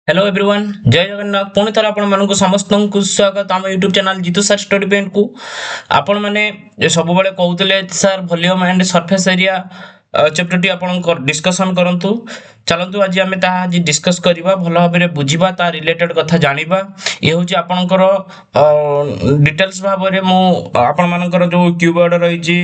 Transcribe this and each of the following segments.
Hello everyone जय जगन्नाथ पुणी थर आपण मानक समस्त को स्वागत आम YouTube channel Jitu sir study point को आपण मैंने सब बेले कहते sir volume and surface area chapter टी आपण डिस्कशन करंतु चलंतु आज आम आज डिस्कस करबा भल भाव में बुझा ता रिलेटेड कथा जानिबा ये हूँ आपणकर डिटेल्स भाव में मु आपण मानकर जो क्यूबॉर्ड रही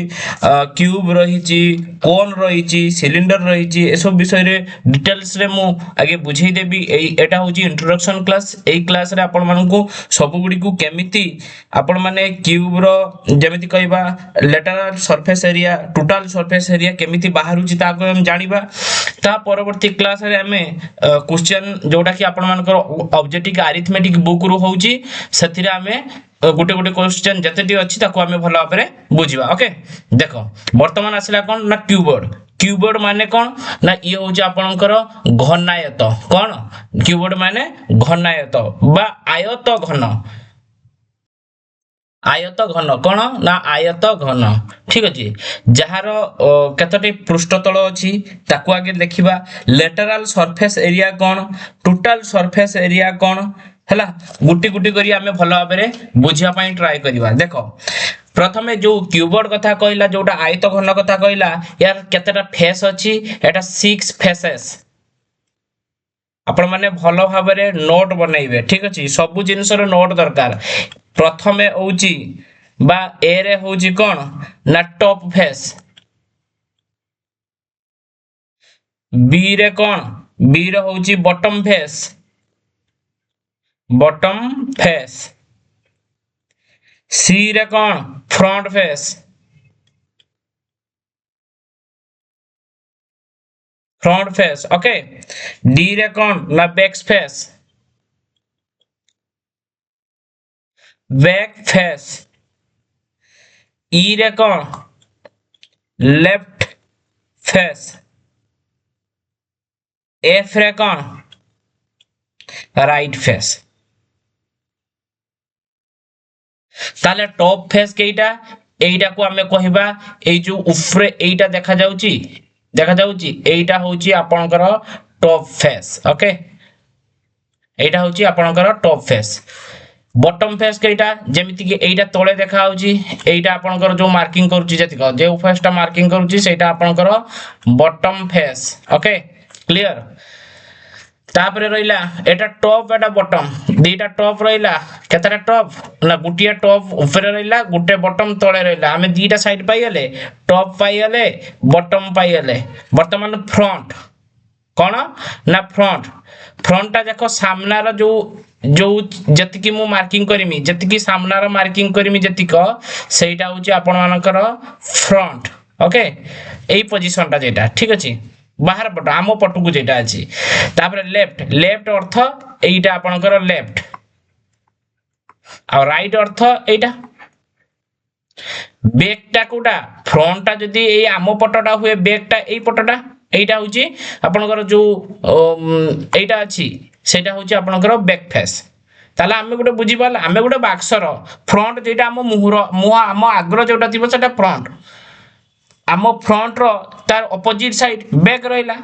क्यूब रही कोन रही सिलिंडर रही ए सब विषय रे डिटेल्स रे मु आगे बुझे देबी एटा हूँ इंट्रोडक्शन क्लास एई क्लास रे आपण मानकु सब गुडी को केमिति आपण माने क्यूब रो जेमिति कहबा lateral surface area total surface area केमिति बाहरुची ताको हम जानिबा ता परवर्ती क्लास रे हमें क्वेश्चन जोटा कि आपण मानकर ऑब्जेक्टिव अरिथमेटिक बुक रु होउची सेथिरे हमें गोटे गोटे क्वेश्चन जतेटी अछि ताको हमें भलो भाबरे बुझिबा ओके देखो वर्तमान आसला कोन ना क्यूबॉर्ड क्यूबॉर्ड माने कोन ना ये होउची आपनकर घनायत कोन क्यूबॉर्ड माने घनायत बा आयत घन आयत घन कौन ना आयत घन ठीक अच्छे जार केतटी पृष्ठतल अच्छी ताकू आगे देखिबा लेटरल सरफेस एरिया कौन टोटल सरफेस एरिया कौन हैला गुटी गुटी करी आमे भलो भाबरे बुझिया पई ट्राई करिबा देखो प्रथमे जो क्यूबॉर्ड कथा कहला जोटा आयत घन कथा कहला यार केतेटा फेस अच्छी एटा 6 फेसेस आपण माने भलो भाबरे नोट बनैबे ठीक अछि सब जिंस रो नोट दरकार प्रथमे होउची बा ए रे होउची कोन ना टॉप फेस बी रे कोन बी रे होउची बॉटम फेस सी रे कोन फ्रंट फेस ओके डी रे कोन ना बैक फेस ई रे कोन लेफ्ट फेस एफ रे कोन राइट फेस ताले टॉप फेस केइटा एइटा को हमें कहबा ए जो ऊपरे एइटा देखा जाउची एइटा होउची आपनकर टॉप फेस ओके एइटा होउची आपनकर टॉप फेस बॉटम फेस केइटा जेमिति कि एइटा तळे देखा होउची एइटा आपनकर जो मार्किंग करूची जतिक जे फेसटा मार्किंग करूची सेटा आपनकर बॉटम फेस ओके क्लियर तापरे रहिला एटा टॉप एटा बॉटम दीटा टॉप रहिला केतरा टॉप ना गुटिया टॉप ऊपर रहिला गुटे बॉटम तळे रहिला हमें दीटा साइड पाई गेले टॉप पाई गेले बॉटम पाई गेले वर्तमान फ्रंट कोन ना फ्रंटटा देखो सामनार जो जो जतिकी मु मार्किंग करमी जतिकी सामनार मार्किंग करमी जतिक सेटा होची आपण मानकर फ्रंट ओके एई पोजीशनटा जेटा ठीक अछि बाहर पट आम पट को जेटा अछि तापर लेफ्ट अर्थ एइटा आपनकर लेफ्ट और राइट अर्थ एइटा बैकटा कोटा फ्रंटटा जदी एई आम पटटा हुए बैकटा एई पटटा एइटा होची आपनकर जो एइटा अछि सेटा होची आपनकर बैक फेस ताला हमें गोटे बुझी पाला हमें गोटे बाक्सर फ्रंट जेटा आम मुह आम आग्र जोटा थिबो सेटा फ्रंट आम फ्रंट रो तार ऑपोजिट साइड बैक रहिला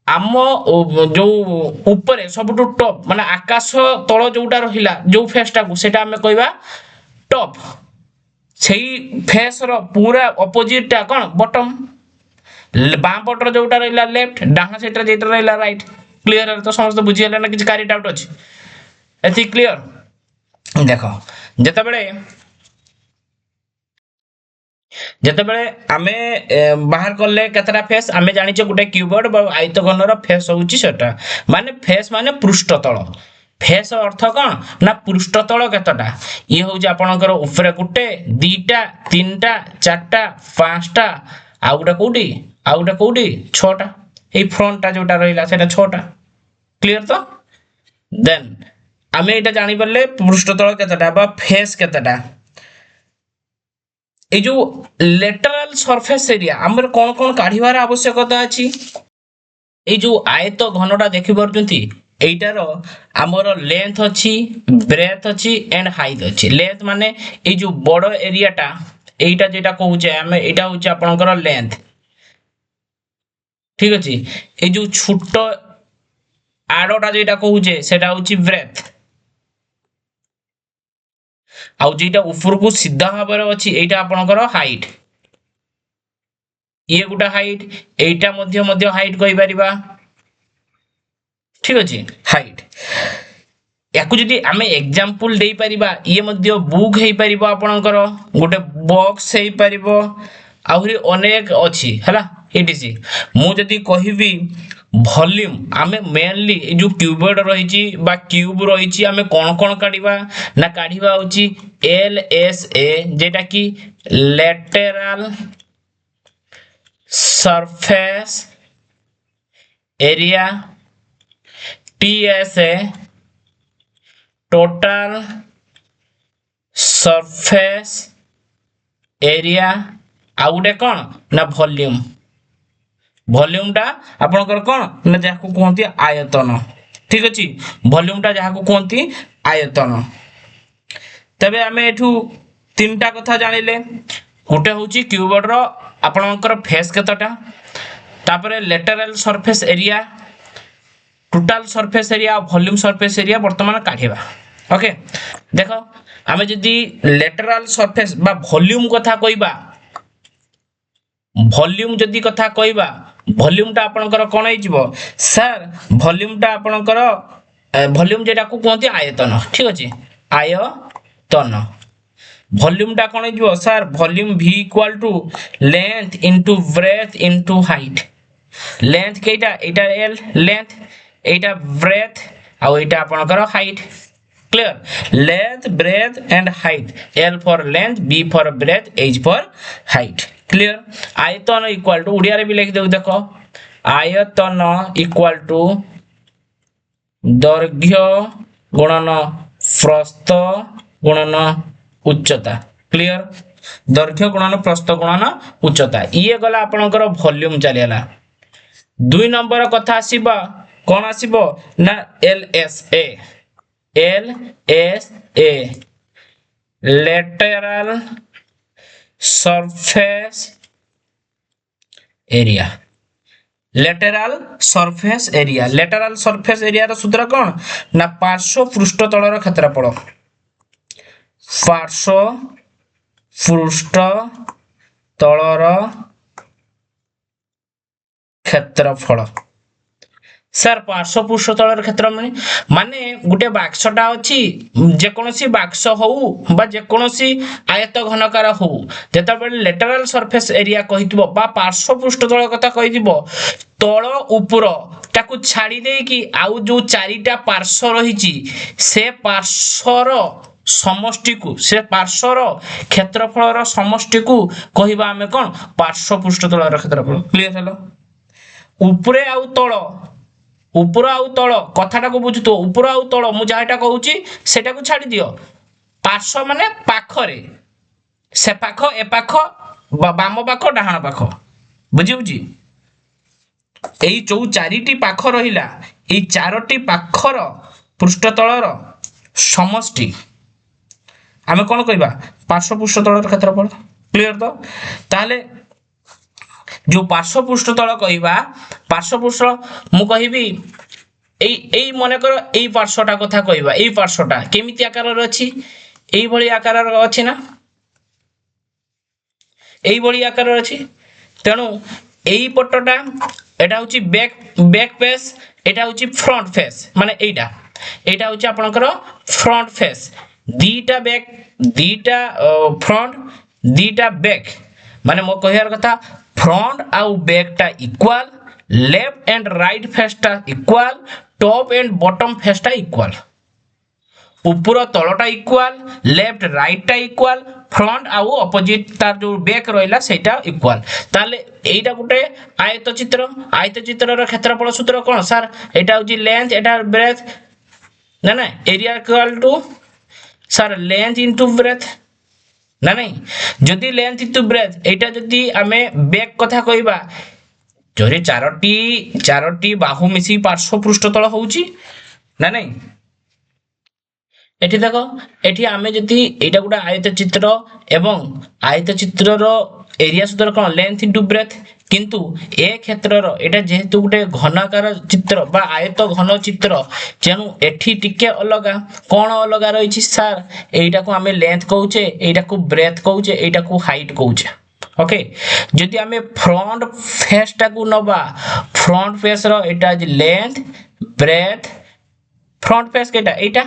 आम जो ऊपर सबटू टॉप माने आकाश तळ जोटा रहिला जो फेसटा को सेटा हमें कहबा टॉप सेही फेस रो पूरा ऑपोजिट टा कोन बॉटम बाम पटर जोटा रहिला लेफ्ट डाहा साइड रे जेटा रहिला राइट क्लियर है तो समस्त बुझी हला ना किछ कारी डाउट अछि एथि क्लियर देखो जेतेबेले आमे बाहर करले केतरा फेस आमे जानि छ गुटे क्यूबॉर्ड बा आयत घनर फेस होउची सेटा माने फेस माने पृष्ठतल फेस अर्थ कोन ना पृष्ठतल केतटा ये होउची आपनकर ऊपर गुटे दीटा तीनटा चारटा पांचटा आ गुटे कोडी छटा ए फ्रंटटा जोटा रहिला सेटा छटा क्लियर तो देन आमे एटा जानि परले पृष्ठतल केतटा बा फेस केतटा ए जो लेटरल सरफेस एरिया हमर कोन कोन काढिवार आवश्यकता अछि ए जो आयत घनटा देखि परजंती एइटार हमर लेंथ अछि ब्रेथ अछि एंड हाइट अछि लेंथ माने ए जो बड़ एरियाटा एइटा जेटा कहउचे हमें एइटा होचे आपनकर लेंथ ठीक अछि ए जो छोटो आड़टा जेटा कहूचे सेटा होची ब्रेथ आउ जेटा ऊपर को सीधा भाव अच्छी एटा आपणकर हाइट ये गोटा हाइट एटा मध्य हाइट कहि परिबा ठीक अछि हाइट याकू जदि आमे एग्जांपल देई परिबा ये मध्य बुक हेई परिबो आपणकर गोटे बॉक्स हेई परिबो आहुरी अनेक अछि हला एटीसी मु जदि कहिबी वॉल्यूम आमे मेनली जो क्यूबॉइड रहिछि बा क्यूब रहिछि आमे कोन काढिबा ना काढिबा होछि एल एस ए जेटा कि lateral surface area TSA total surface area आ गोटे कौन ना वॉल्यूम वॉल्यूम टा आपनकर कौन ना जाको कहंती आयतन ठीक अछि वॉल्यूम टा जाको कहंती आयतन तबे हमें एठू तीनटा कथा जानिले गोटे होची क्यूबॉइड रो आपनकर फेस केतटा तापरे lateral surface area total surface area volume surface area वर्तमान काढिबा ओके देखो आमे जदी लेटरल सरफेस बा वॉल्यूम कथा कइबा वॉल्यूम जदी कथा कइबा वॉल्यूम टा आपनकर कोन होई जिवो सर वॉल्यूम टा आपनकर वॉल्यूम जेटा को कहंती आयतन ठीक अछि आयतन वॉल्यूम टा कोन होई जिवो sir volume v equal to length into breadth into height length केटा एटा l लेंथ एटा ब्रेथ आ एटा आपनकर height clear length breadth and height l for length b for breadth h for height clear आयतन इक्वल टू उड़िया रे भी लिख देउ देखो आयतन इक्वल टू दैर्घ्य गुणन प्रस्थ गुणन उच्चता क्लियर दैर्घ्य गुणन प्रस्थ गुणन उच्चता ये गला आपनकर वॉल्यूम चलेला दुई नंबर कथा आसीबा कोन आसीबो ना LSA LSA lateral surface area lateral surface area रो सूत्र कोन ना पार्श्व पृष्ठतल रो क्षेत्रफल पार्श्व पृष्ठतल रो क्षेत्रफल सर पार्श्व पृष्ठतल क्षेत्र माने गोटे बाक्सटा अछि जे कोनोसी बाक्स होउ बा जे कोनोसी आयत घनकार होउ जेता बेले लेटरल सरफेस एरिया कहितबो बा पार्श्व पृष्ठतल कथा कहितबो तळ ऊपर ताकू छाडी दे कि आउ जो चारिटा पार्श्व रहिछि से पार्श्वर समष्टि को से पार्श्वर क्षेत्रफल समष्टि को कहिबा हमें कोन पार्श्व पृष्ठतल क्षेत्रफल क्लियर हलो ऊपरे आउ तळ ऊपर आउ तळ कथाटा को बुझुतो ऊपर आउ तळ मु जाहाटा कहूची सेटा को छाडी दियो पार्श्व माने पाखरे से पाख ए पाख बाम पाख डाहाण पाख बुझी बुझी एई चौ चारिटी पाख रहिला एई चारोटी पाखर पृष्ठतळर समष्टि आमे कोन कहबा पार्श्व पृष्ठतळर क्षेत्रफल क्लियर तो ताले जो पार्श्व पृष्ठतल कहबा पार्श्व पृष्ठ मु कहबी एई मने कर एई पार्श्वटा कथा कहबा एई पार्श्वटा केमिति आकार रे अछि एई भली आकार रे अछि ना एई भली आकार रे अछि तेनु एई पटटा एटा होची बैक फेस एटा होची फ्रंट फेस माने एटा होची आपनकर फ्रंट फेस दीटा बैक दीटा फ्रंट दीटा बैक माने मो कहियार कथा फ्रंट आउ बैक टा equal left and right face टा equal top and bottom face टा इक्वल ऊपर तलटा इक्वल लेफ्ट राइट टा इक्वल फ्रंट आउ ऑपोजिट तार जो बैक रहला सेटा इक्वल ताले एटा गुटे आयत चित्र रो क्षेत्रफल सूत्र कोन सर एटा होची लेंथ एटा ब्रेथ ना area equal to sir length into breadth ना नहीं जदि लेंथ इनटू ब्रेथ एटा जदि आमे बैक कथा कहबा जरे चारोटी बाहु मिसी पार्श्व पृष्ठतल होउची ना नहीं एठी देखो एठी आमे जदि एटा गुडा आयत चित्र एवं आयत चित्र रो एरिया सूत्र कोन लेंथ इनटू ब्रेथ किंतु ए क्षेत्रर एटा जेहेतु गोटे घनाकार चित्र बा आयत घन चित्र तेणु एठी टिके अलगा कौन अलगा रही सर एटा को आमे लेंथ कहूचे एटा को ब्रेथ कहूचे एटा को हाइट कहूचे ओके जदि आमे फ्रंट फेस टा को नबा फ्रंट फेस रो एटा लेंथ ब्रेथ फ्रंट फेस केटा एटा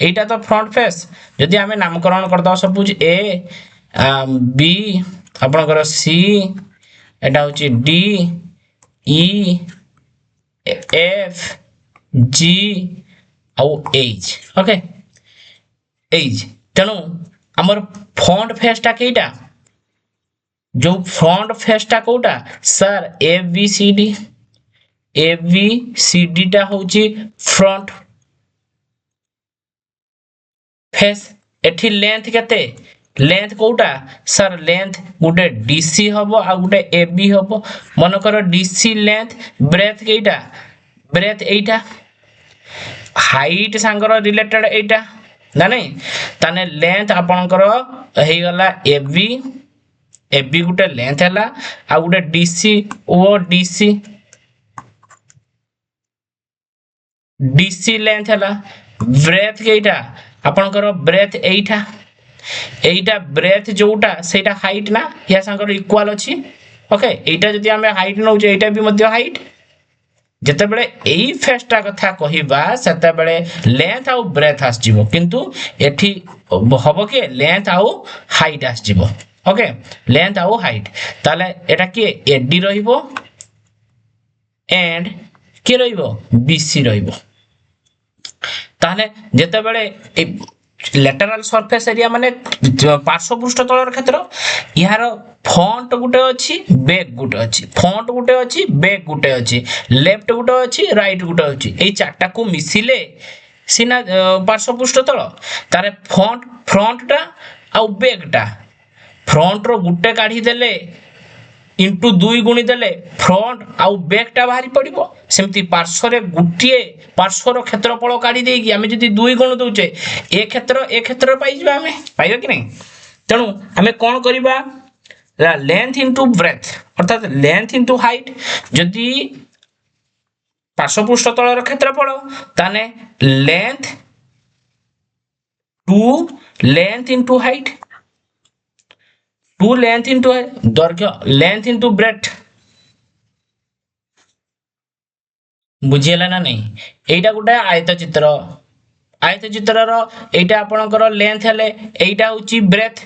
एटा तो फ्रंट फेस जदि आमे नामकरण करदा सपोज ए बी आपनकर सी एटा होची डी ई एफ जी आउ एच ओके एच तेणु हमर फ्रंट फेस टा केटा जो फ्रंट फेस टा कोटा sir A B C D टा होची फ्रंट फेस एठी लेंथ केते लेंथ कोटा सर लेंथ गुटे डीसी हबो आ गुटे एबी हबो मन कर डीसी लेंथ ब्रेथ केटा ब्रेथ एटा हाइट सांगर रिलेटेड एटा ना नहीं ताने लेंथ आपनकर हे गला एबी एबी गुटे लेंथ हला आ गुटे डीसी ओ डीसी डीसी लेंथ हला ब्रेथ केटा आपनकर ब्रेथ एटा एटा ब्रेथ जोटा सेटा हाइट ना या संकर इक्वल अछि ओके एटा जदि हमें हाइट नौ जे एटा भी मध्य हाइट जते बेले एई फेसटा कथा कहिबा सेते बेले लेंथ आउ ब्रेथ आस जिवो किंतु एठी हबो के लेंथ आउ हाइट आस जिवो ओके लेंथ आउ हाइट ताले एटा के एडी रहिबो एंड के रहिबो बीसी रहिबो ताले जते बेले लेटरल सरफेस एरिया माने पार्श्व पृष्ठ तलर क्षेत्र यार फ्रंट गुटे अछि बैक गुटे अछि फ्रंट गुटे अछि बैक गुटे अछि लेफ्ट गुटे अछि राइट गुटे अछि एई चारटा को मिसिले सिना पार्श्व पृष्ठ तल तारे फ्रंट टा आ बैक टा फ्रंट रो गुटे काढी देले इंटू 2 गुणी देले फ्रंट आउ बैक टा बाहरी पड़िबो सेमती पार्श्व रे गुटिए पार्श्व रो क्षेत्रफल काढी देगी आमे जदी 2 गुण दोचे ए क्षेत्र पाई जिबा आमे पाइबा कि नहीं तेनु आमे कोन करिबा लेंथ इनटू ब्रेथ अर्थात लेंथ इनटू हाइट जदी पार्श्व पृष्ठ तलर क्षेत्रफल ताने length two length into height two length into दैर्घ्य लेंथ इनटू ब्रेथ बुझियला ना नहीं एटा गोटे आयत चित्र रो एटा आपनकर लेंथ हेले एटा होची ब्रेथ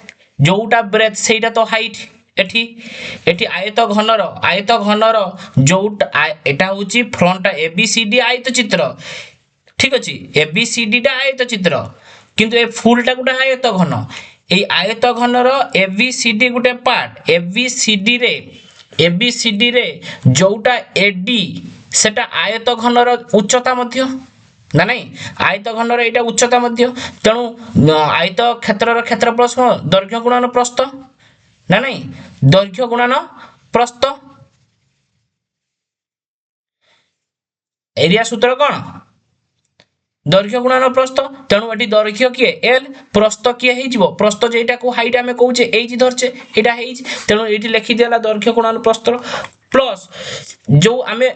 जोटा ब्रेथ सेटा तो हाइट एठी आयत घनर जोटा एटा होची फ्रंट एबीसीडी आयत चित्र ठीक अछि एबीसीडी टा आयत चित्र किंतु ए फुल टा गोटे आयत घन ए आयत घनर एबीसीडी गोटे पार्ट एबीसीडी रे जोटा एडी सेटा आयत घनर उच्चता मध्य ना नहीं आयत घनर एटा उच्चता मध्य तेणु आयत क्षेत्रर क्षेत्रफल दैर्घ्य गुणन प्रस्थ ना नहीं दैर्घ्य गुणन प्रस्थ एरिया सूत्र कोन दैर्घ्य गुणन प्रस्थ तेणु एटी दैर्घ्य किए एल प्रस्थ किए हे जिवो प्रस्थ जेटा को हाइट हमें कहूचे एज धरचे एटा हे तेणु एटी लिखि देला दैर्घ्य गुणन प्रस्थ प्लस जो हमें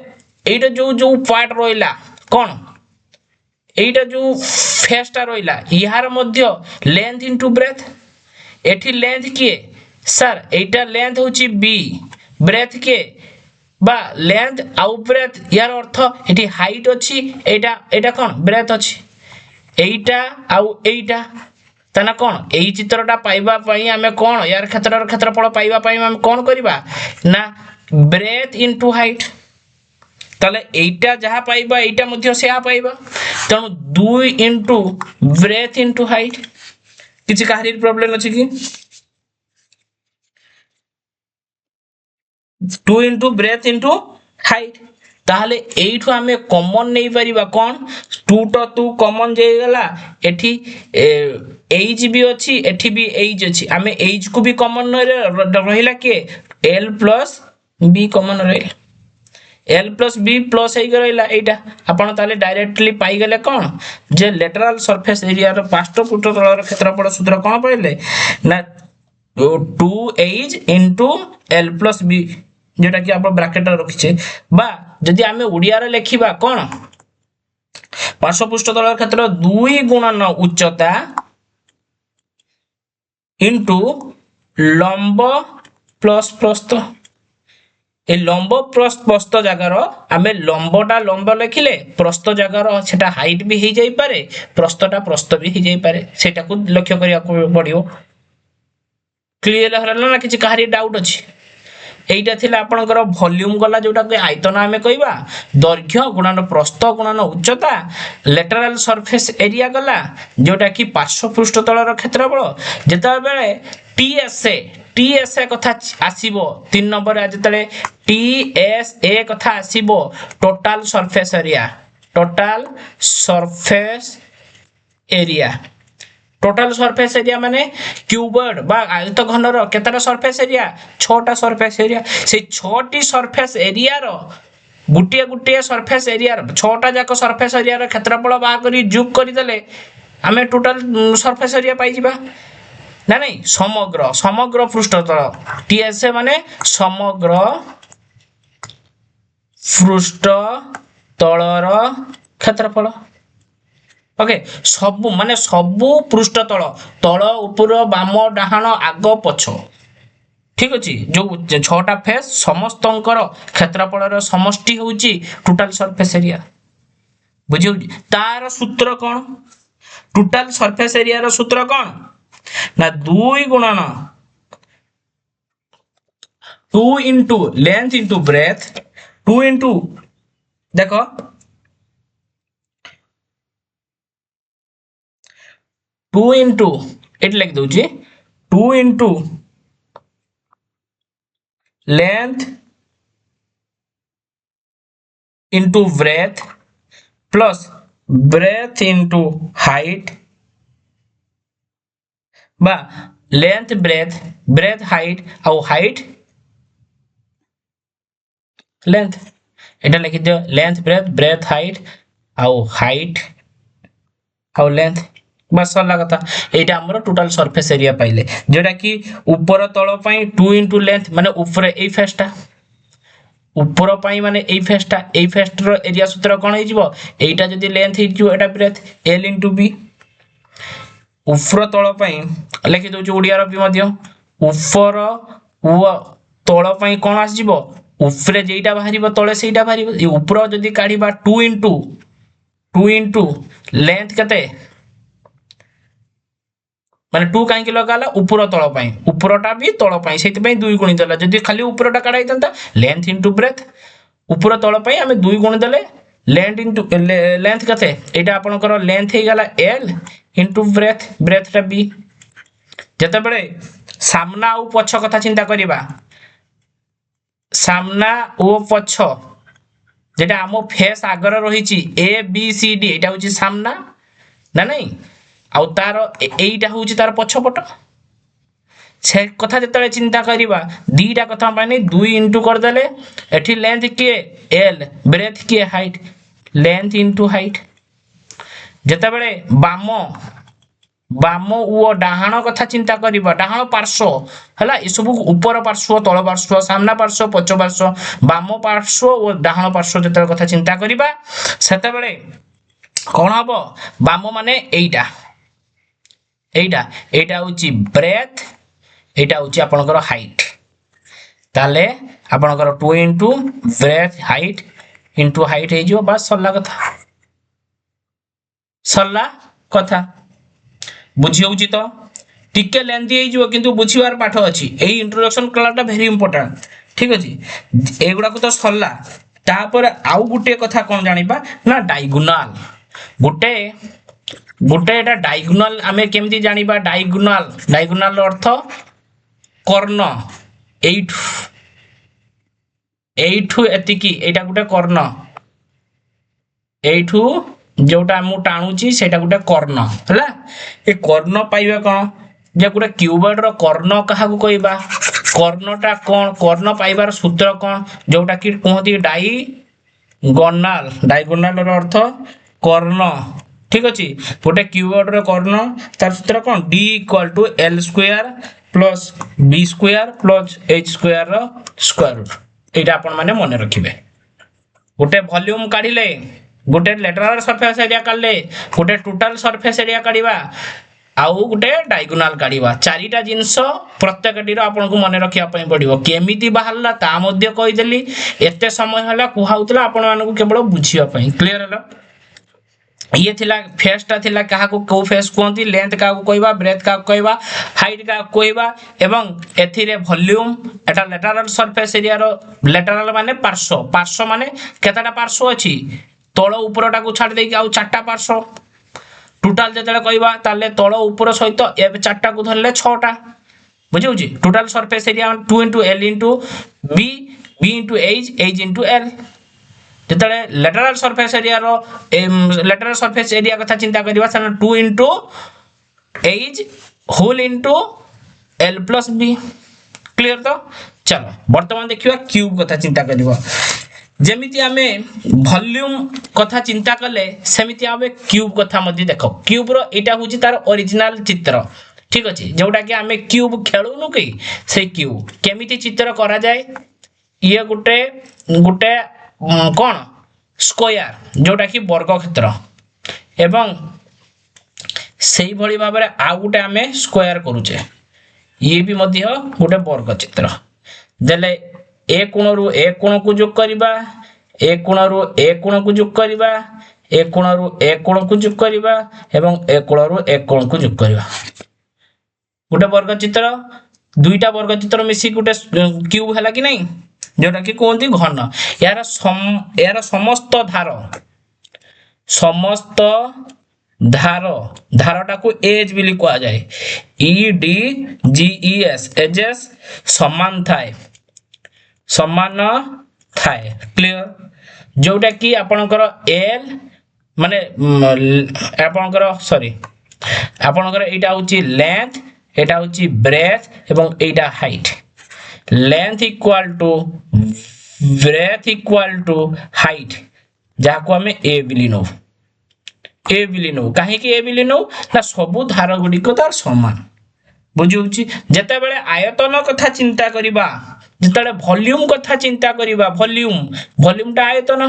एटा जो पार्ट रोइला कोन एटा जो फेसटा रोइला यार मध्य लेंथ इनटू ब्रेथ एठी लेंथ किए सर एटा लेंथ होची बी ब्रेथ के बा लेंथ आउ ब्रेथ यार अर्थ एठी हाइट अछि एटा कोन ब्रेथ अछि एटा आउ एटा तना कोन एई चित्रटा पाइबा पई हमें कोन यार क्षेत्रफल पाइबा पई हम कोन करिबा ना ब्रेथ इनटू हाइट ताले एटा जहा पाइबा एटा मध्ये सेहा पाइबा तेणु 2 इनटू ब्रेथ इनटू हाइट किछि काहरी प्रॉब्लम अछि कि 2 इनटू ब्रेथ इनटू हाइट ताहले एइठु हमें कॉमन नै परिबा कोन 2 to 2 कॉमन जे गला एठी एज भी अछि एठी भी एज अछि हमें एज को भी कॉमन रहिला के l plus b कॉमन रहिला l plus b plus हे रहिला एटा आपण ताले डायरेक्टली पाई गेले कोन जे लेटरल सरफेस एरिया रो पार्श्व पृष्ठ तलर क्षेत्रफल सूत्र कोन पइले ना 2h into l plus b जोटा कि आप ब्राकेट रखिछे बा जदि आमे ओडिया रे लेखिबा कोन पार्श्व पृष्ठतल क्षेत्र 2 गुणन उच्चता इंटू लंब प्लस प्रस्थ ए लंब प्लस प्रस्थ जगार आमे लंबटा लंब लिखिले प्रस्थ जगार सेटा हाइट भी हो जाई पारे प्रस्थटा प्रस्थ भी हो जाई पारे सेटा को लक्ष्य करिया पड़ियो क्लियर हला ना किछि कहारी डाउट अछि एटा थिला आपनकर वॉल्यूम गला जोटा के आयतन आमे कहबा दैर्घ्य गुणन प्रस्थ गुणन उच्चता लेटरल सरफेस एरिया गला जोटा कि पार्श्व पृष्ठतलर क्षेत्रफल जेता बेले टीएसए कथा आसीबो 3 नंबर जेतले टीएसए कथा आसीबो total surface area total surface area माने क्यूबर्ड बा आयत घनर केतरा सरफेस एरिया 6टा सरफेस एरिया से 6टी सरफेस एरिया रो गुटिया गुटिया सरफेस एरिया रो 6टा जाक सरफेस एरिया रो क्षेत्रफल बा करी जोग करी देले हमें टोटल सरफेस एरिया पाई जिबा ना नहीं समग्र पृष्ठतल टीएसए माने समग्र पृष्ठतलर क्षेत्रफल ओके सब माने सबु पृष्ठतल तल ऊपर बाम डाहाण आग पछ ठीक अछि जो 6टा फेस समस्तंकर क्षेत्रफलर समष्टि होउची टोटल सरफेस एरिया बुझियो तार सूत्र कोन टोटल सरफेस एरिया रो सूत्र कोन ना 2 गुणन 2 into length into breadth 2 into देखो 2 into एट लिख दउची 2 into length into breadth plus breadth into height बा लेंथ ब्रेथ हाइट और हाइट लेंथ एटा लिखि दियो लेंथ ब्रेथ हाइट और हाइट और लेंथ बस सरला कथा एटा हमर टोटल सरफेस एरिया पाइले जेटा कि ऊपर तळ पई 2 into लेंथ माने ऊपर ए फेसटा ऊपर पई माने ए फेस्ट रो एरिया सूत्र कोन हे जिवो एटा जदी लेंथ हे जिवो एटा ब्रेथ l into b ऊपर तळ पई लिखि दउ ओडिया रो भी मध्य ऊपर व तळ पई कोन आस जिवो ऊपर जेइटा बाहरिबो तळे सेइटा बाहरिबो ए ऊपर जदी काढिबा 2 into लेंथ कते माने 2 काहे कि लगाला ऊपर तळ पई ऊपरटा भी तळ पई सेति पई 2 गुणी देला जदी खाली ऊपरटा काढाई तंता लेंथ इनटू ब्रेथ ऊपर तळ पई हमें 2 गुणी देले लेंथ कते एटा आपनकर लेंथ हे गला l इनटू ब्रेथटा b जते बेले सामना और पछ कथा चिंता करिबा सामना ओ पछ जेटा हमो फेस आगर रहिची a b c d एटा होची सामना ना नहीं आउ तार एइटा होची तार पछपट से कथा जतले चिंता करिबा दीटा कथा माने 2 इनटू कर देले एठी लेंथ के l ब्रेथ के हाइट लेंथ इनटू हाइट जते बेले बाम ओ डाहाण कथा चिंता करिबा डाहाण पार्श्व हला ए सब ऊपर पार्श्व तळ पार्श्व सामना पार्श्व पछ पार्श्व बाम पार्श्व ओ डाहाण पार्श्व जते कथा चिंता करिबा सेते बेले कोन हबो बाम माने एइटा होची ब्रेथ एइटा होची आपनकर हाइट ताले आपनकर 2 into breadth height into height हे जो बस सरला कथा बुझी होउची तो टिके लेंथी हे जो किंतु बुझीवार पाठ अछि एई इंट्रोडक्शन क्लासटा वेरी इंपोर्टेंट ठीक अछि एगुडा को तो सरला तापर आउ गुटे कथा कोन जानिबा ना डायगोनल गुटे एटा डायगोनल हमें केमती जानिबा डायगोनल अर्थ कर्ण एइठु एतिकी एटा गुटे कर्ण एइठु जोटा मु टाणुची सेटा गुटे कर्ण हला ए कर्ण पाइबा कोन जे गुटे क्यूबॉइड रो कर्ण कहा को कहबा कर्णटा कोन कर्ण पाइबार सूत्र कोन जोटा कि कहती डायगोनल रो अर्थ कर्ण ठीक अछि गोटे क्यूबॉइड रो कर्ण तार सूत्र कोन d = l² + b² + h² रो स्क्वायर रूट एटा आपण माने मन रखिबे गोटे वॉल्यूम काढिले गोटे लेटरल सरफेस एरिया काढले गोटे टोटल सरफेस एरिया काढिबा आउ गोटे डायगोनाल काढिबा चारिटा जिंस प्रत्येकटीर आपन को मन रखिया पई पड़िबो केमिति बाहरला ता मध्ये कहि देली एते समय हला कुहाउतला आपन मान को केवल बुझिया पई क्लियर हला ये थिला फेसटा थिला कहा को को फेस कोंती लेंथ का को कहबा ब्रेथ का कहबा हाइट का कहबा एवं एथिरे वॉल्यूम एटा लेटरल सरफेस एरिया रो लेटरल माने पार्श्व पार्श्व माने केताटा पार्श्व अछि तळ ऊपरटा को छाड़ देकी आउ चारटा पार्श्व टोटल जेतले कहबा ताले तळ ऊपर सहित ए चारटा को धरले 6टा बुझिउ जी total surface area 2 l b b h h l जेतले लेटरल सरफेस एरिया रो लेटरल सरफेस एरिया कथा चिंता करबा सना 2 h whole l plus b clear तो चलो वर्तमान देखिबा क्यूब कथा चिंता करबा जेमिति आमे वॉल्यूम कथा चिंता कले सेमिति आमे क्यूब कथा मध्ये देखो क्यूब रो एटा होची तार ओरिजिनल चित्र ठीक अछि जोटा कि आमे क्यूब खेलुनु कि से क्यूब केमिति चित्र करा जाय ये गुटे गुटे कोन स्क्वायर जोटा कि वर्ग क्षेत्र एवं सेही भली भाबरे आ गुटे आमे स्क्वायर करूचे ये भी मध्य गुटे वर्ग चित्र देले ए कोण रु ए कोण को जोग करबा ए कोण रु ए कोण को जोग करबा ए कोण रु ए कोण को जोग करबा एवं ए कोण रु ए कोण को जोग करबा गुटे वर्ग चित्र दुईटा वर्ग चित्र मिसी गुटे क्यूब हला कि नहीं जोटा कि कोंती घन यार समस्त धार धारटा को एज बिली कहा जाए E D G E S edges समान थाए क्लियर जोटा कि आपनकर एल माने आपनकर सॉरी आपनकर एटा होची लेंथ एटा होची ब्रेथ एवं एटा height length equal to breadth equal to height जाको हमें ए बिली नो काहे कि ए बिली नो ना सबु धार गुडी को तार समान बुझुची जते बेले आयतन कथा चिंता करिबा जते वॉल्यूम कथा चिंता करिबा वॉल्यूम टा आयतन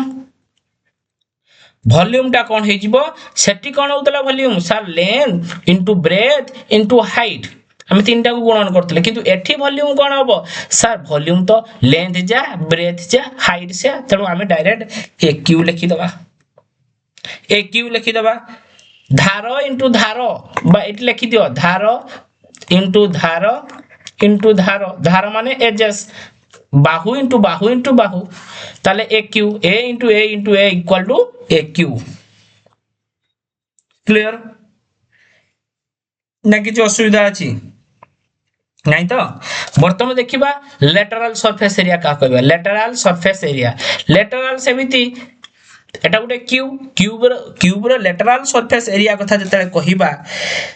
वॉल्यूम टा कोन हे जिवो सेठी कोन होतला volume sir length into breadth into height हम तीनटा को गुणन करथले किंतु एठी वॉल्यूम कोन हबो सर वॉल्यूम तो लेंथ जा ब्रेथ जा हाइट से तनो हमें डायरेक्ट ए क्यू लिखि दबा धार इनटू धार बा एठी लिखि दियो धार इनटू धार माने एजेस बाहु इनटू बाहु ताले a cube a into a equal to a cube clear ना किछ असुविधा अछि नहीं तो वर्तमान देखिबा लेटरल सरफेस एरिया का कहबा लेटरल सरफेस एरिया लेटरल सेमिति एटा गुटे क्यूब रो लेटरल सरफेस एरिया कथा जते कहिबा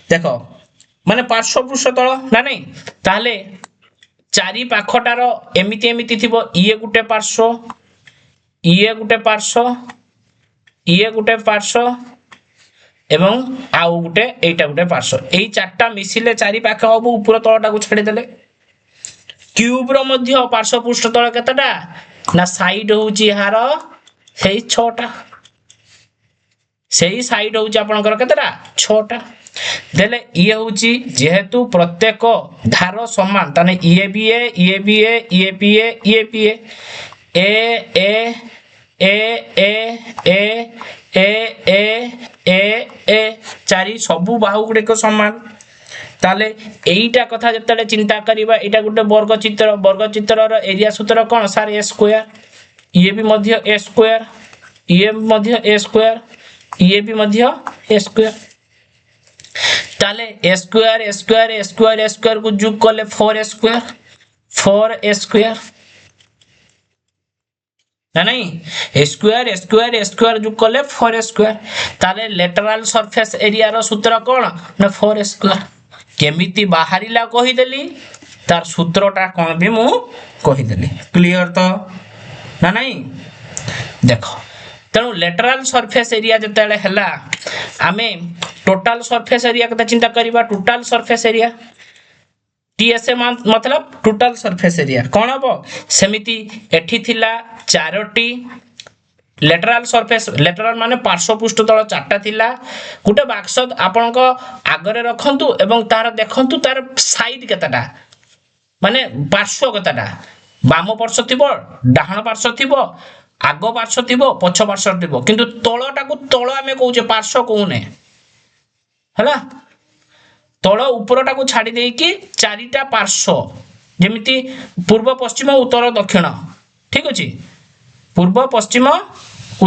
देखो माने पार्श्व पृष्ठ तल ना नहीं ताले चारि पाखटार एमिति थिबो इए गुटे पार्श्व एवं आउ गुटे एटा गुटे पार्श्व एई चारटा मिसिले चारि पाख हबो ऊपर तळटा को छाडी देले क्यूब रो मध्य पार्श्व पृष्ठ तळ केतटा ना साइड होउची हार सेई 6टा सेई साइड होउची आपनकर केतटा 6टा देले ये होउची जेहेतु प्रत्येक धार समान ताने ये भी ए चारि सबु बाहु गुडे को समान ताले एईटा कथा जतले चिंता करिबा एटा गुटे वर्ग चित्र रो एरिया सूत्र कोन सर ए स्क्वायर ये भी मध्य ए स्क्वायर ये मध्य ए स्क्वायर ये भी मध्य ए स्क्वायर ताले ए स्क्वायर को जोग करले 4 स्क्वायर ना नहीं ए स्क्वायर जोग करले 4 स्क्वायर ताले लेटरल सरफेस एरिया रो सूत्र कोन ना 4 स्क्वायर केमिति बाहरिला कहि देली तार सूत्रटा कोन भी मु कहि देली क्लियर तो ना नहीं देखो तेणु लेटरल सरफेस एरिया जतले हला आमे टोटल सरफेस एरिया कथा चिंता करिबा टोटल सरफेस एरिया टीएसए मतलब टोटल सरफेस एरिया कौन हम सेमिति एठी थिला चारोटी लेटराल सरफेस लेटराल माने पार्श्व पृष्ठ तल चारटा थिला गुटे बाक्स आपनक आगरे रखंतु एवं तार देखंतु तार साइड केताटा माने पार्श्व केताटा बाम पार्श्व थिबो डाहाण पार्श्व थिबो आग पार्श्व थिबो पछ पार्श्व थिबो किंतु तळटा को तळ आमे कहूचे पार्श्व कहूने हला तळ ऊपरटा को छाडी देई कि चारिटा पार्श्व जेमिति पूर्व पश्चिम उत्तर दक्षिण ठीक अछि पूर्व पश्चिम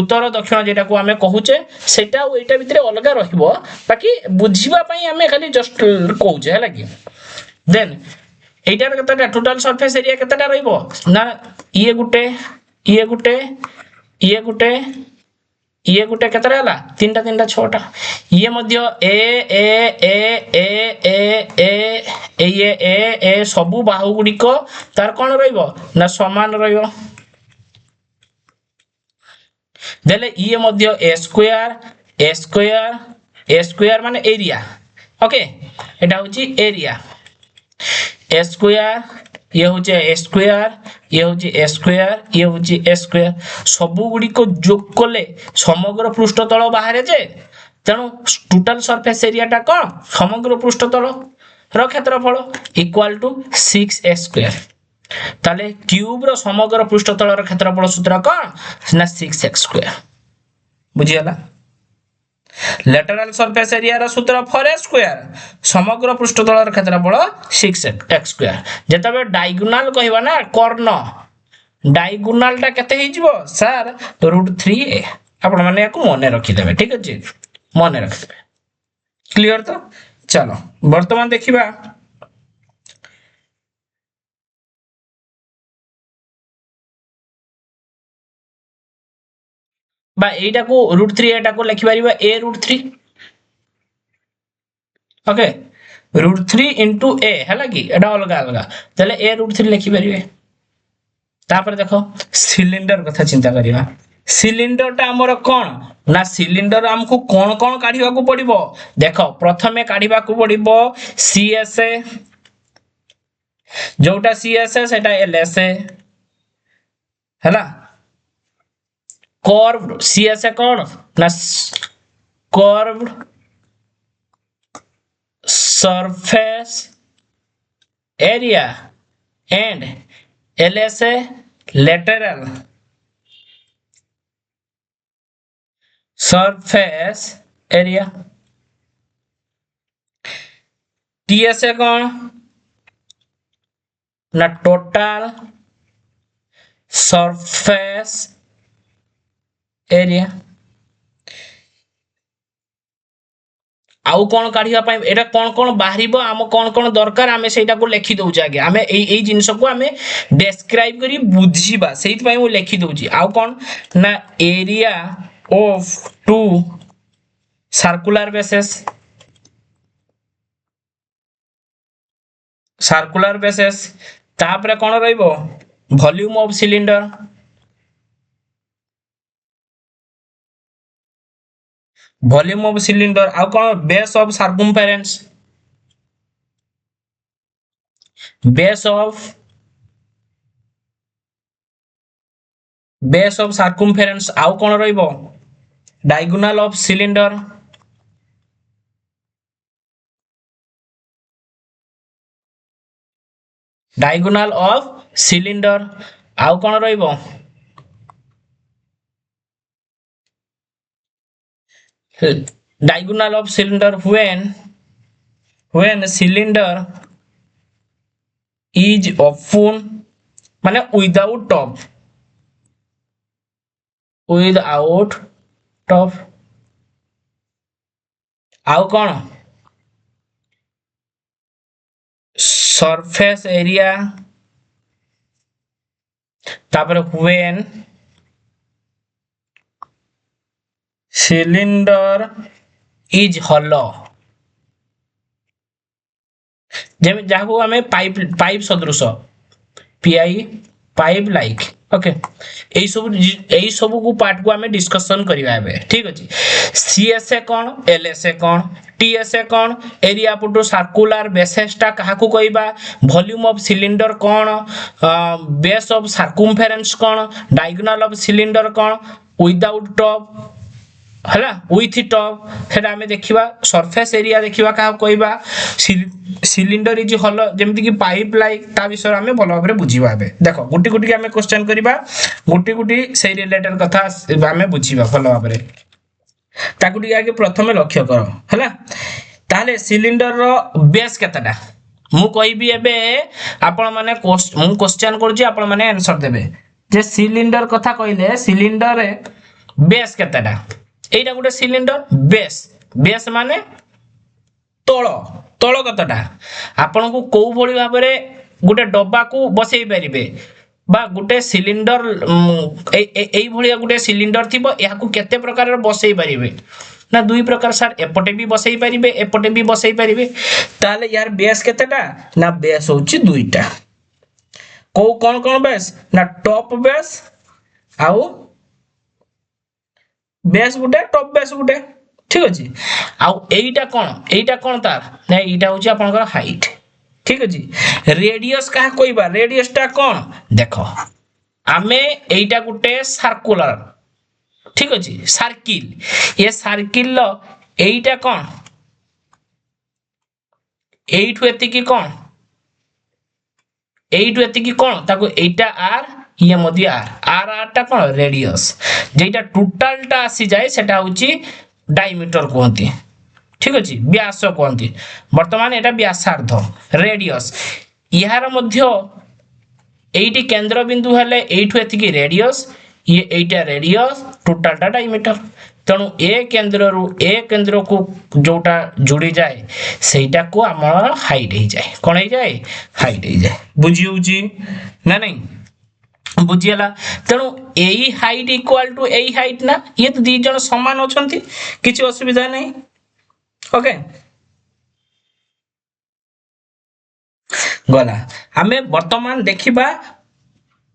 उत्तर दक्षिण जेटा को आमे कहूचे सेटा एटा भितरे अलगा रहिबो बाकी बुझिबा पई आमे खाली जस्ट कहूचे हला कि देन एटार केतटा टोटल सरफेस एरिया केतटा रहिबो ना ये गुटे ये गुटे ये गुटे ये गुटे केतरा हला तीनटा तीनटा छटा ये मध्य ए ए ए ए ए ए ए सबु बाहु गुडी को तार कोन रहिबो ना समान रहिबो देले ये मध्य ए स्क्वायर माने एरिया ओके एटा होची एरिया ए स्क्वायर ये होची ए स्क्वायर ये होची ए स्क्वायर ये होची ए स्क्वायर सबु गुडी को जोग कोले समग्र पृष्ठतल बाहर जे तेणु टोटल सरफेस एरिया टा कोन समग्र पृष्ठतल रो क्षेत्रफल इक्वल टू 6a स्क्वायर ताले क्यूब रो समग्र पृष्ठतल रो क्षेत्रफल सूत्र कोन ना 6x स्क्वायर बुझियला लेटरल सरफेस एरिया रो सूत्र 4a स्क्वायर समग्र पृष्ठतल रो क्षेत्रफल 6x स्क्वायर जेतबे डायगोनल कहबा ना कर्ण डायगोनल टा केते हे जिवो सर √3a आपण माने याको मने रखि देबे ठीक अछि मने रखि देबे क्लियर तो चलो वर्तमान देखिबा बा एटा को √3 एटा को लिखि परिबा a √3 ओके √3 * a हला कि एटा अलगा अलगा तले a √3 लिखि परिबे तापर देखो सिलिंडर कथा चिंता करिबा सिलिंडर टा हमर कोन ना सिलिंडर हमकु कोन कोन काढिबा को पड़िबो देखो प्रथमे काढिबा को पड़िबो CSA जोटा CSA सेटा LSA हला कर्व्ड CSA कोन ना curved surface area and LSA lateral surface area TSA कौन ना total surface area आउ कोन काढिबा पई एटा कोन कोन बाहरिबो हम कोन कोन दरकार हमें सेटा को लिखि दउ जागे हमें एई जिंस को हमें डिस्क्राइब करी बुझिबा सेति पई मु लिखि दउची आउ कोन ना area of two circular bases तापरे कोन रहइबो volume of cylinder volume of cylinder आउ कोन base of circumference base of circumference आउ कोन रहइबो diagonal of cylinder diagonal of cylinder आउ कोन रहइबो diagonal of cylinder when cylinder is open माने without top आउ कौन surface area तापर when cylinder is hollow जेमे जाको हमें पाइप सदृश पीआई पाइप लाइक ओके एई सब को पार्ट को हमें डिस्कशन करिवा ठीक अछि सीएसए कोन एलएसए कोन टीएसए कौन एरिया पुटू सर्कुलर बेसेसटा काहाकू कहबा वॉल्यूम ऑफ सिलिंडर कौन बेस ऑफ सर्कमफेरेंस कौन डायगोनल ऑफ सिलिंडर कौन विदाउट टॉप हला विथ टॉप हेटा हमें देखिबा सरफेस एरिया देखिबा का कहबा सिलिंडर इज हॉलो जेमति कि पाइप लाइक ता विषय हमें भलो भाबरे बुझिबा बे देखो गुटी गुटी हमें क्वेश्चन करबा गुटी गुटी से रिलेटेड कथा हमें बुझिबा भलो भाबरे ताकू टिके आगे प्रथमे लक्ष्य करो हला ताले सिलिंडर रो बेस केतटा मु कहबी एबे आपण माने मु क्वेश्चन करजी आपण माने आंसर देबे जे सिलिंडर कथा कहले सिलिंडर रे बेस केतटा एटा गुटे सिलिंडर बेस बेस माने तळ तळ कतटा आपन को को भली भाबरे गुटे डब्बा को बसई परिबे बा गुटे सिलिंडर एई भलिया गुटे सिलिंडर थिबो या को केते प्रकार बसई परिबे ना दुई प्रकार सर एपटे भी बसई परिबे एपटे भी बसई परिबे ताले यार बेस केतेटा ना बेस होची दुईटा को कोन बेस ना टॉप बेस आउ बेस गुटे टॉप बेस गुटे ठीक अछि आउ एईटा कोन तार ना एईटा होची आपनकर हाइट ठीक अछि रेडियस का कहबा रेडियस टा कोन देखो आमे एईटा गुटे सर्कुलर ठीक अछि सर्किल ये सर्किल लो एईटा कोन एईठु एति की कोन एईठु एति की कोन ताको एईटा आर ये मध्य आर आर टा कोन रेडियस जेटा टोटल टा आसी जाए सेटा होची डायमीटर कहंती ठीक अछि व्यास कहंती वर्तमान एटा व्यासार्ध रेडियस यार मध्य एईटी केंद्र बिंदु हेले एईठु एति की रेडियस ये एईटा रेडियस टोटल टा डायमीटर तणु ए केंद्र को जोटा जोड़ी जाए सेटा को हमर हाइट हे जाए कोन हे जाए हाइट हे जाए बुझी होची ना नहीं बुझियला तेणु एई हाइट इक्वल टू एई हाइट ना ये तो दी जण समान अछंती किछि असुविधा नहीं ओके गला हमें वर्तमान देखिबा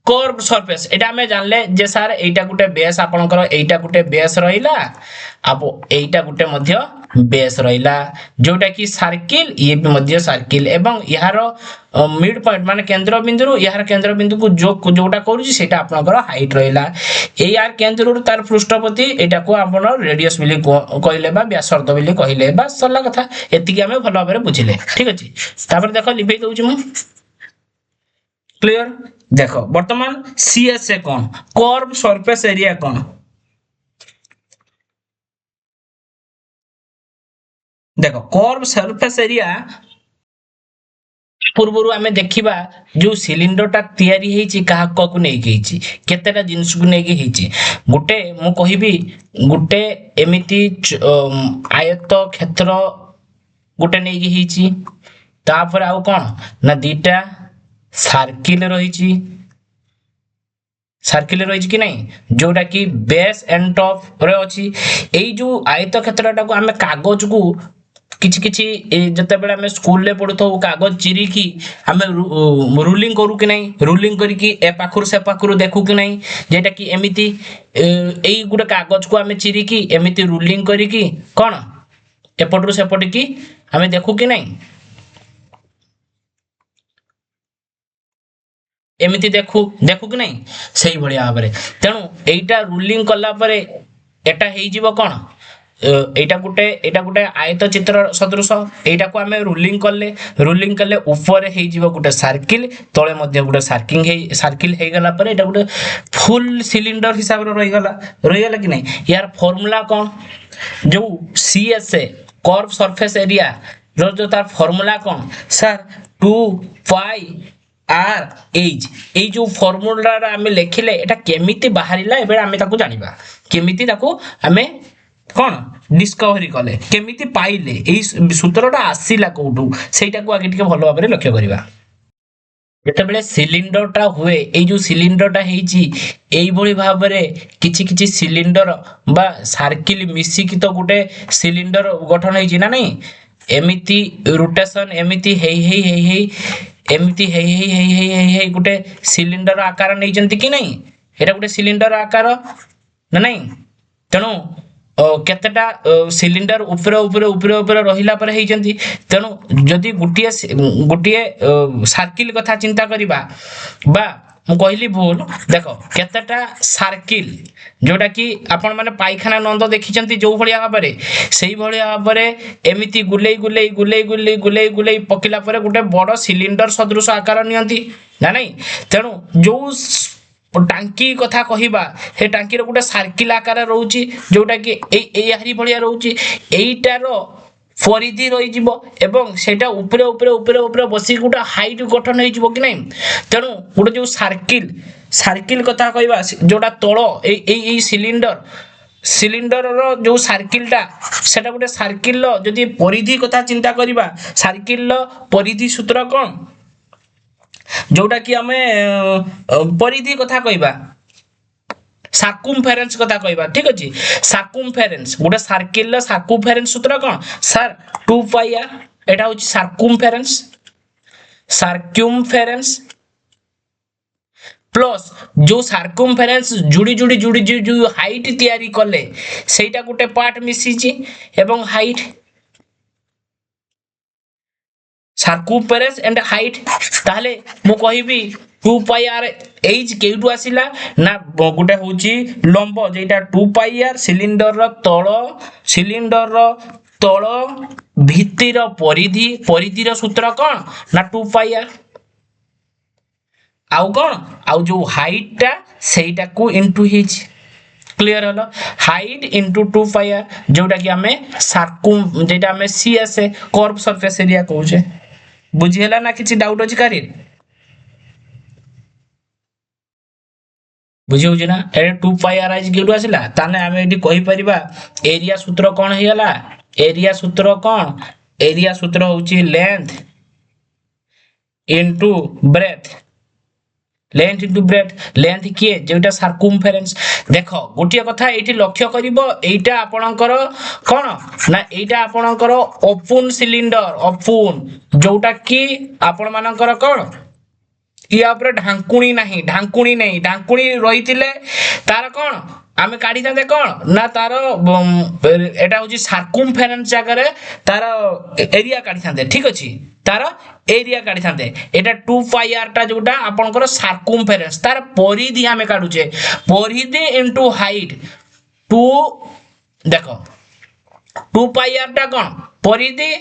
कर्व सरफेस एटा हमें जानले जे सर एटा गुटे बेस आपनकर एटा गुटे बेस रहिला अब एटा गुटे मध्य बेस रहिला जोटा कि सर्किल ये भी मध्य सर्किल एवं यार मिड पॉइंट माने केंद्र बिंदु रु यार केंद्र बिंदु को जोटा करूची सेटा आपनकर हाइट रहिला ए यार केंद्र रु तार पृष्ठपति एटा को आपन रेडियस बिली कहले बा व्यासार्ध बिली कहले बा सरला कथा एति कि हमें भलो भाबरे बुझिले ठीक अछि तापर देखो लिखै दउची मु क्लियर देखो वर्तमान सीएसए कौन कर्व सरफेस एरिया कौन देखो कर्व सरफेस एरिया पूर्वरु हमें देखिबा जो सिलिंडर टा तयारी हेची काहा को नै गेची केतेटा जिंस को नै गेची गुटे मु कहिबी गुटे एमिति आयत क्षेत्र गुटे नै गेची तापर आउ कोन ना दीटा सर्किल रही कि नहीं जोटा कि बेस एंड टॉप रे अछि एई जो आयत क्षेत्रटा को हमें कागज को किछि किछि जते बेला हमें स्कूल ले पढुथौ कागज चिरी की हमें रूलिंग करू कि नहीं रूलिंग करी कि ए पाखुर से पाखुर देखू कि नहीं जेटा कि एमिति एई गुडे कागज को हमें चिरी की एमिति रूलिंग करी कि कोन एपटरु सेपट की हमें देखू कि नहीं एमिति देखू कि नहीं सही बढ़िया भाबरे तेणु एटा रूलिंग कला परे एटा हेई जीवो कोन एटा गुटे आयत चित्र सदृश एटा को हमें रूलिंग कले ऊपर हेई जीवो गुटे सर्किल तळे मध्य गुटे सर्किल हेई गला परे एटा गुटे फुल सिलिंडर हिसाब रे रही गला कि नहीं यार फार्मूला कोन जो सीएसए कर्व सरफेस एरिया जो तार फार्मूला कोन सर 2 पाई आर एच ए जो फार्मूला आमे लेखिले एटा केमिति बाहरिला एबे आमे ताको जानिबा केमिति ताको आमे कोन डिस्कवरी कले केमिति पाइले एई सूत्रटा आसीला कोठू सेटा को आगे टिके भलो भाबरे लक्ष्य करिबा जेते बेले सिलिंडरटा हुए एई जो सिलिंडरटा हेची एई भली भाबरे किछि किछि सिलिंडर बा सर्किल मिसी कि तो गुटे सिलिंडर गठन हेची ना नहीं एमिति रोटेशन एमिति हेई एमिति हेई गुटे सिलिंडर आकार नै जंती कि नहीं एटा गुटे सिलिंडर आकार ना नहीं तेणु केतेटा सिलिंडर ऊपर ऊपर ऊपर ऊपर रहिला पर हेइचंती तेणु जदि गुटिए गुटिए सर्किल कथा चिंता करिबा बा मु कहली भूल देख केतेटा सर्किल जोटा कि आपण माने पाइखाना नंद देखिचंती जो भलिया भाबरे सेही भलिया भाबरे एमिति गुलेई गुलेई गुलेई गुलेई गुलेई गुलेई पकिला परे गुटे बड़ सिलिंडर सदृश आकार नियंती ना नहीं तेणु जो टांकी कथा कहिबा हे टांकी रो गुटे सर्किल आकार रहउची जोटा कि एई हरी भलिया रहउची एईटार परिधि रही जीवो एवं सेटा ऊपर ऊपर ऊपर ऊपर बसी गुटा हाइट गठन होई जीवो कि नहीं तेणु गुटे जो सर्किल सर्किल कथा कहबा जोटा तळ एई सिलिंडर रो जो सर्किलटा सेटा गुटे सर्किल रो जदि परिधि कथा चिंता करिबा सर्किल रो परिधि सूत्र कोन जोटा कि हमें परिधि कथा कहबा सार्कुम्फेरेंस कथा कहबा ठीक अछि सार्कुम्फेरेंस गोटे सर्किल रो सार्कुम्फेरेंस सूत्र कोन सर 2 पाई आर एटा होछि सार्कुम्फेरेंस प्लस जो सार्कुम्फेरेंस जुड़ी जुड़ी जुड़ी जो हाइट तयारी कले सेटा गोटे पार्ट मिसी छि एवं हाइट सार्कुम्फेरेंस एंड हाइट ताले मु कहिबी 2 पाई आर एज केटू आसिला ना गोटे होची लंब जेटा 2 पाई आर सिलिंडर रो तळ भित्तिर परिधिर सूत्र कोन ना 2 पाई आर आउ कोन आउ जो हाइट ता सेटा को इनटू हिच क्लियर हलो हाइट इनटू 2 पाई आर जोटा कि हमें सार्कुम जेटा हमें सीएस कर्व सरफेस एरिया कहूचे बुझी हला ना किछि डाउट अछि कारी बुझी होछि ना ए 2 पाई आर आज केडू आसिला ताने हमें एडी कहि परिबा एरिया सूत्र कोन हेला एरिया सूत्र कोन एरिया सूत्र होछि length into breadth length into breadth length किए जेटा सार्कुम्फेरेंस देखो गोटिया कथा एठी लक्ष्य करिवो एटा आपणकर कोन ना एटा आपणकर ओपन सिलिंडर ओपन जोटा कि आपण मानकर कोन या ऊपर ढांकुणी नहीं ढांकुणी रहितिले तार कोन आमे काढी थाते कोन ना तार एटा होची सार्कुम्फेरेंस जगह तार एरिया काढी थाते ठीक अछि तार एरिया काढी थाते एटा 2 पाई आर टा जोटा आपनकर सार्कुम्फेरेंस तार परिधि आमे काढुचे परिधि इनटू हाइट 2 देखो 2 पाई आर टा कोन परिधि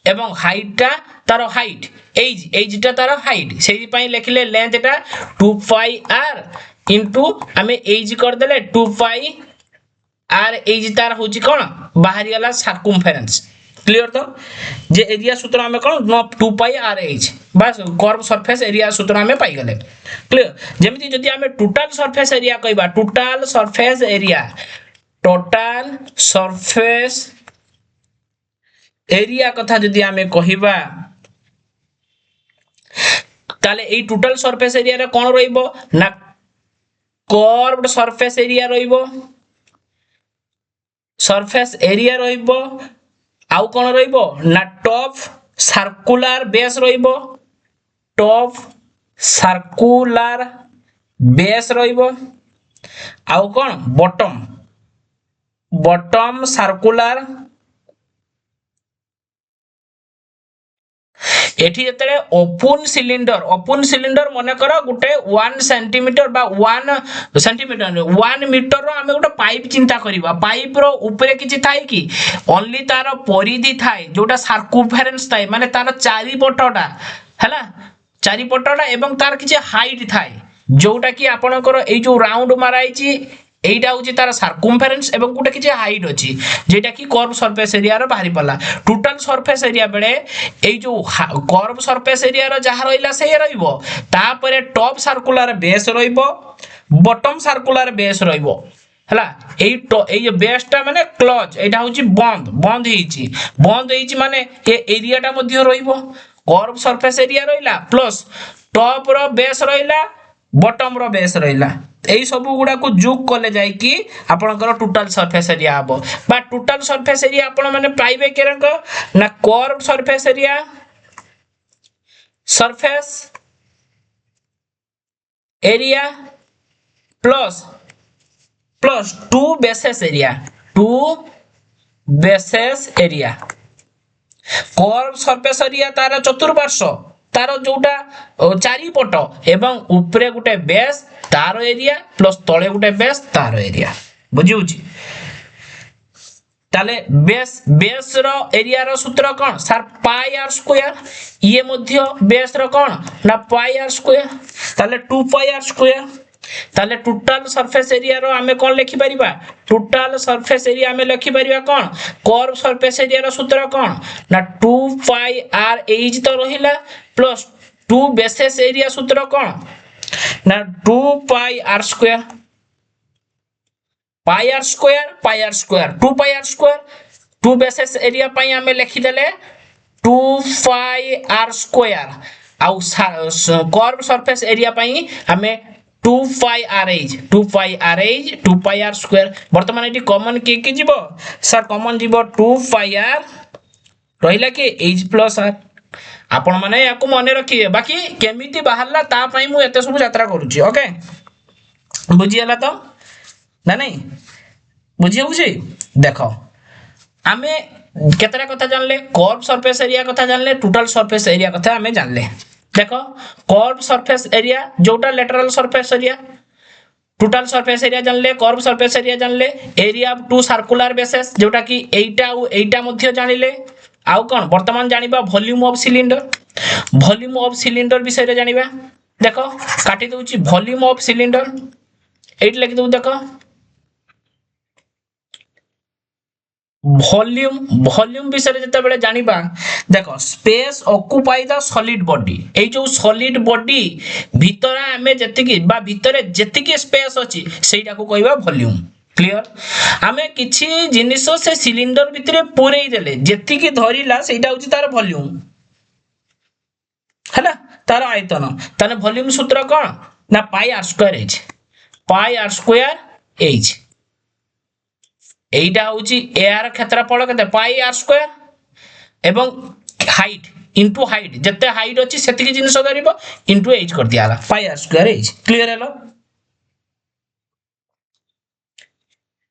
एवं हाइट टा तार हाइट एज टा तार हाइट सेही पई लिखले लेंथ टा 2 पाई आर इनटू हमें एज कर देले 2 पाई आर एज तार होची कोन बाहरी वाला सार्कुम्फेरेंस क्लियर तो जे एरिया सूत्र हमें कोन 2 पाई आर एज बस कर्व सरफेस एरिया सूत्र हमें पाई गले क्लियर जेमिति जदि हमें टोटल सरफेस एरिया कहबा टोटल सरफेस एरिया कथा जदि हमें कहबा ताले ए टोटल सरफेस एरिया रे कोन रहइबो ना कर्व्ड सरफेस एरिया रहिबो आउ कोन रहिबो ना टॉप सर्कुलर बेस रहिबो आउ कोन बॉटम सर्कुलर एठी जतले ओपन सिलिंडर माने करा गुटे 1 सेंटीमीटर बा 1 सेंटीमीटर 1 मीटर रो हमें गुटे पाइप चिंता करिबा पाइप रो ऊपर किछि थाई कि ओनली तार परिधि थाई जोटा सार्कुम्फेरेंस थाई माने तार चारि पटटा हैला चारि पटटा एवं तार किछि हाइट थाई जोटा कि आपनकर ए जो राउंड माराइछि एटा होची तार सार्कुम्फेरेंस एवं गुटे किछि हाइट अछि जेटा कि कर्व सरफेस एरिया रो बाहरी पला टोटल सरफेस एरिया बेले ए जो कर्व सरफेस एरिया रो जहा रहिला से रहइबो तापरे टॉप सर्कुलर बेस रहइबो बॉटम सर्कुलर बेस रहइबो हला ए बेसटा माने क्लोज एटा होची बंद हेची माने ए एरियाटा मध्ये रहइबो कर्व सरफेस एरिया रहिला प्लस टॉप रो बेस रहिला बॉटम रो बेस रहिला एई सब गुडा को जोग कले जाय कि आपनकर टोटल सरफेस एरिया हबो बा टोटल सरफेस एरिया आपन माने पाइबे केरक ना curve surface area plus 2 basis area 2 bases area curve surface area तार चतुर्पार्श्व तार जोटा चारिपट एवं उपरे गोटे बेस तार एरिया प्लस तले गोटे बेस तार एरिया बुझी होची ताले बेस रो एरिया रो सूत्र कौन सर पाई आर स्क्वायर ये मध्य बेस रो कौन ना पाई आर स्क्वायर ताले 2 पाई आर स्क्वायर ताले टोटल सरफेस एरिया रो हमें कौन लिखि परिबा टोटल सरफेस एरिया हमें लिखि परिबा कौन कर्व सरफेस एरिया रो सूत्र कौन ना 2 पाई आर एज तो रहिला प्लस 2 बेसेस एरिया सूत्र कौन ना 2 pi are square pi are square 2 pi are square 2 bases area पई हमें लिखि देले 2 पाई आर स्क्वायर आउ कर्व सरफेस एरिया पई हमें 2 pi R H 2 pi are square वर्तमान एटी कॉमन के जीवो सर कॉमन जीवो 2 पाई आर रहिला कि एज प्लस आर आपण माने याको मने रखिए बाकी केमिति बाहरला ता पई मु एते सब यात्रा करूची ओके बुझियला तो ना नहीं बुझिए बुझे देखो आमे केतरा कथा जानले कर्व सरफेस एरिया कथा जानले टोटल सरफेस एरिया कथा आमे जानले देखो कर्व सरफेस एरिया जोटा lateral surface area total surface area जानले कर्व सरफेस एरिया जानले area of two circular bases जोटा कि एटा मध्य जानिले आउ कोन वर्तमान जानिबा वॉल्यूम ऑफ सिलिंडर विषय रे जानिबा देखो काटी दउची वॉल्यूम ऑफ सिलिंडर एट लिख दउ देखो वॉल्यूम विषय जते बेले जानिबा देखो space occupy the solid body ए जो सॉलिड बॉडी भीतर हमें जतिकी बा भीतर जतिकी स्पेस अछि सेटा को कहबा वॉल्यूम क्लियर हमें किछि जिनिस से सिलिंडर भितरे पुरई देले जतिकी धरिला सेटा होची तार वॉल्यूम हैला तार आयतन ताने वॉल्यूम सूत्र कोन ना pi are square H pi are square H एटा होची एआर क्षेत्रफल केते पाई आर स्क्वायर एवं हाइट इनटू हाइट जते हाइट अछि सेतिकी जिनिस धरिबो इनटू एच कर दियाला pi are square H clear हेलो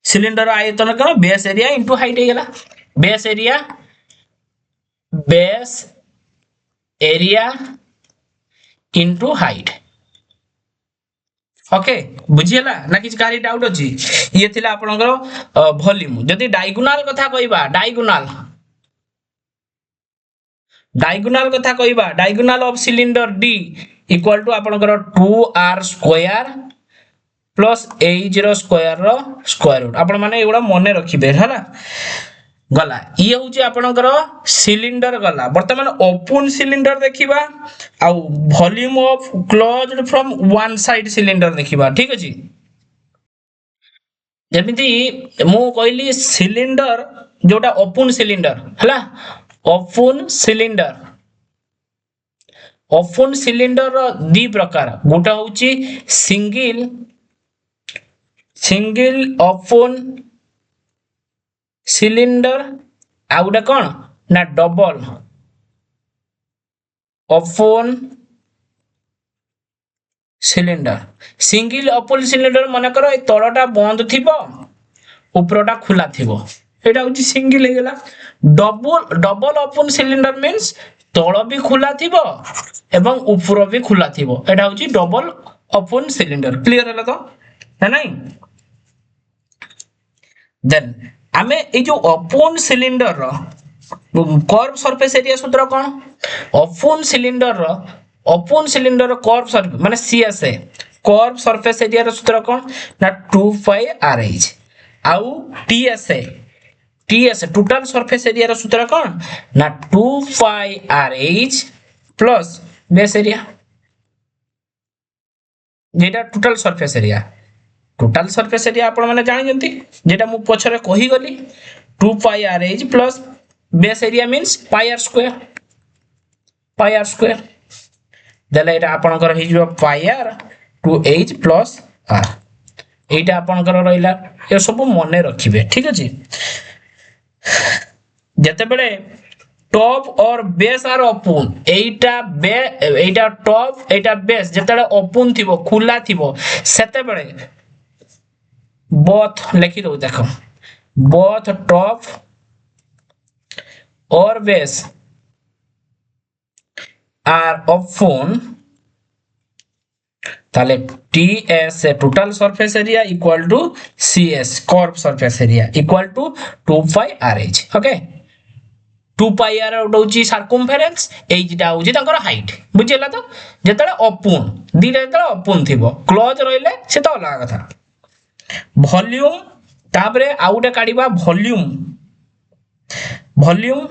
सिलिंडर आयतन कोन बेस एरिया इनटू हाइट हे गेला base area into height okay बुझियला ना किछ कारी डाउट अछि ये थिला आपनकर वॉल्यूम जदी डायगोनल कथा कहिबा डायगोनल कथा कहिबा diagonal of cylinder D equal to आपनकर 2r स्क्वायर प्लस एज रो स्क्वायर रूट आपण माने एगुडा मने रखिबे हला गला ये होची आपनकर सिलिंडर गला वर्तमान ओपन सिलिंडर देखिबा आ volume of closed from one side cylinder देखिबा ठीक अछि जेमिति मु कहली सिलिंडर जोटा ओपन सिलिंडर हला ओपन सिलिंडर रो दी प्रकार गोटा होची सिंगल ओपन सिलिंडर आ गोटे कौन ना double open cylinder single open cylinder मन कर तलटा बंद थिबो ऊपरटा खुला थिबो एटा होची सिंगल हे गेला डबल ओपन सिलिंडर मींस तळ भी खुला थिबो एवं ऊपर भी खुला थिबो एटा होची डबल ओपन सिलिंडर क्लियर होला तो ना नहीं देन आमे ए जो ओपन सिलिंडर रो कर्व सरफेस एरिया सूत्र कोन ओपन सिलिंडर रो कर्व सरफेस माने सीएसए कर्व सरफेस एरिया रो सूत्र कोन ना 2 पाई आरएच आउ टीएसए टोटल सरफेस एरिया रो सूत्र कोन ना 2 पाई आरएच प्लस बेस एरिया जेटा टोटल सरफेस एरिया आपण माने जानि जंती जेटा मु पछरे कहि गली 2 pi R H plus base area means pi are square देले एटा आपनकर हि जो pi R 2 H plus R एटा आपनकर रहिला ए सब मने रखिबे ठीक अछि जते बेले टॉप और base are open Etah top Etah base जते ओपन थिबो खुला थिबो सेते बेले बोथ लिखि दो देखो both top or base are often তাহলে TS total surface area equal to CS curved surface area equal to 2 pi RH okay 2 pi r होउची circumference एजिटा होउची तांकर हाइट बुझिला तो जेतले ओपन दीटा जेतले ओपन थिबो क्लोज रहिले से तो अलग कथा वॉल्यूम तापरे आउटे काढिबा वॉल्यूम वॉल्यूम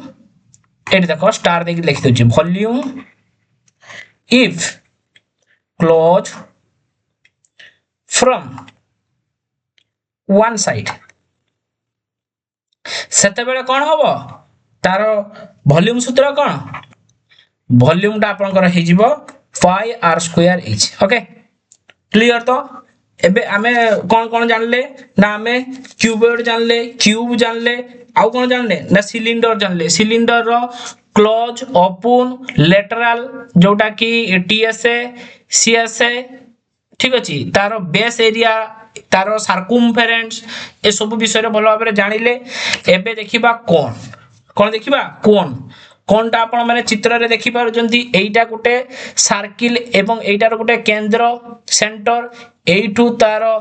एट देखो स्टार देख लिख दोची volume if close from one side सेते बेले कोन होबो तार वॉल्यूम सूत्र कोन वॉल्यूम टा आपनकर हे जिवो पाई r square etch okay clear तो एबे आमे कोन कोन जानले ना आमे क्यूबॉइड जानले क्यूब जानले आउ कोन जानले ना सिलिंडर जानले सिलिंडर रो क्लोज ओपन लेटरल जोटा की टीएसए सीएसए ठीक अछि तारो बेस एरिया तारो सर्कमफेरेंस ए सब विषय रे भलो भाबरे जानिले एबे देखिबा कोन कोन देखिबा कोन कोनटा आपण माने चित्र रे देखि पारु जंती एइटा गुटे सर्किल एवं एइटार गुटे केंद्र सेंटर एइटू तारो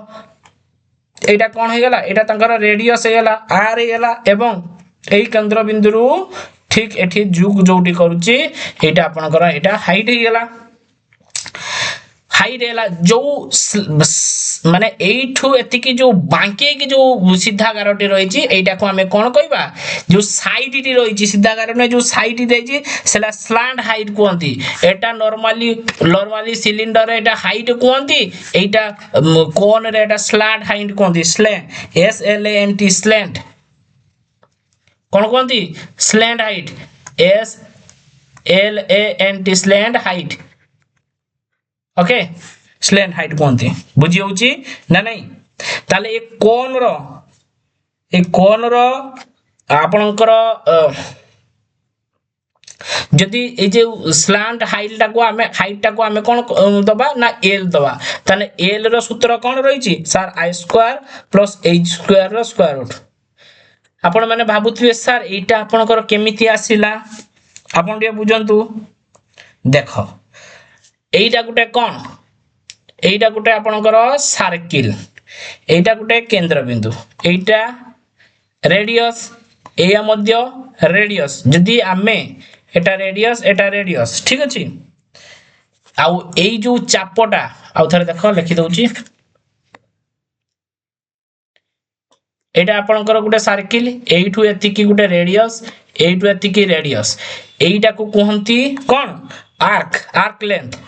एइटा कोन हे गेला एटा तांकर रेडियस हे गेला आर हे गेला एवं एइ केंद्र बिंदु रु ठीक एठी जुग जोटी करूची एइटा आपनकर एटा हाइट हे गेला हाइट हेला जो माने एठू एतिकी जो बांके की जो सीधा गारटी रहिची एटा को हमें कोन कहबा जो साइड टी रहिची सीधा गार ने जो साइड देजी सेला स्लैंट हाइट कोंती एटा नॉर्मली सिलिंडर एटा हाइट कोंती एटा कोन रे एटा स्लैंट हाइट कोंती slant S L A N T slant कोन कोंती slant height S L A N T slant height okay slant height कोंती बुझी होउची ना नहीं ताले एक कोन रो आपनकर जदी ए जे स्लैंट हाइट टा को हमें कोन दबा ना एल दबा ताले एल रो सूत्र कोन रहिची sir i square plus h square रो स्क्वायर रूट आपण माने भाबुथिबे सर एटा आपनकर केमिति आसीला आपण जे बुझंतु देखो एइटा गुटे कोन एइटा गुटे आपनकर सर्किल एइटा गुटे केंद्र बिंदु एइटा रेडियस एया मध्य रेडियस जदी आमे एटा रेडियस ठीक अछि आउ एई जो चापटा आउ थरे देखो लिखि दउची एटा आपनकर गुटे सर्किल एइठू एतिकी गुटे रेडियस एइठू एतिकी रेडियस एइटा को कहंती कोन आर्क लेंथ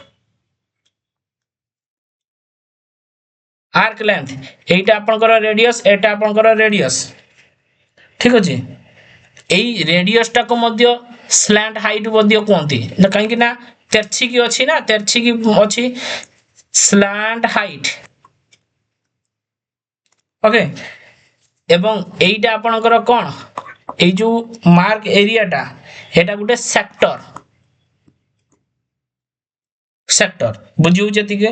एटा आपनकर रेडियस एटा आपनकर रेडियस ठीक अछि एई रेडियस टा को मध्य स्लैंट हाइट मध्य कोंती ना काहे कि ना तेरछी की अछि स्लैंट हाइट ओके एवं एटा आपनकर कोन ए जो मार्क एरिया टा एटा गुटे सेक्टर बुझिउ जति के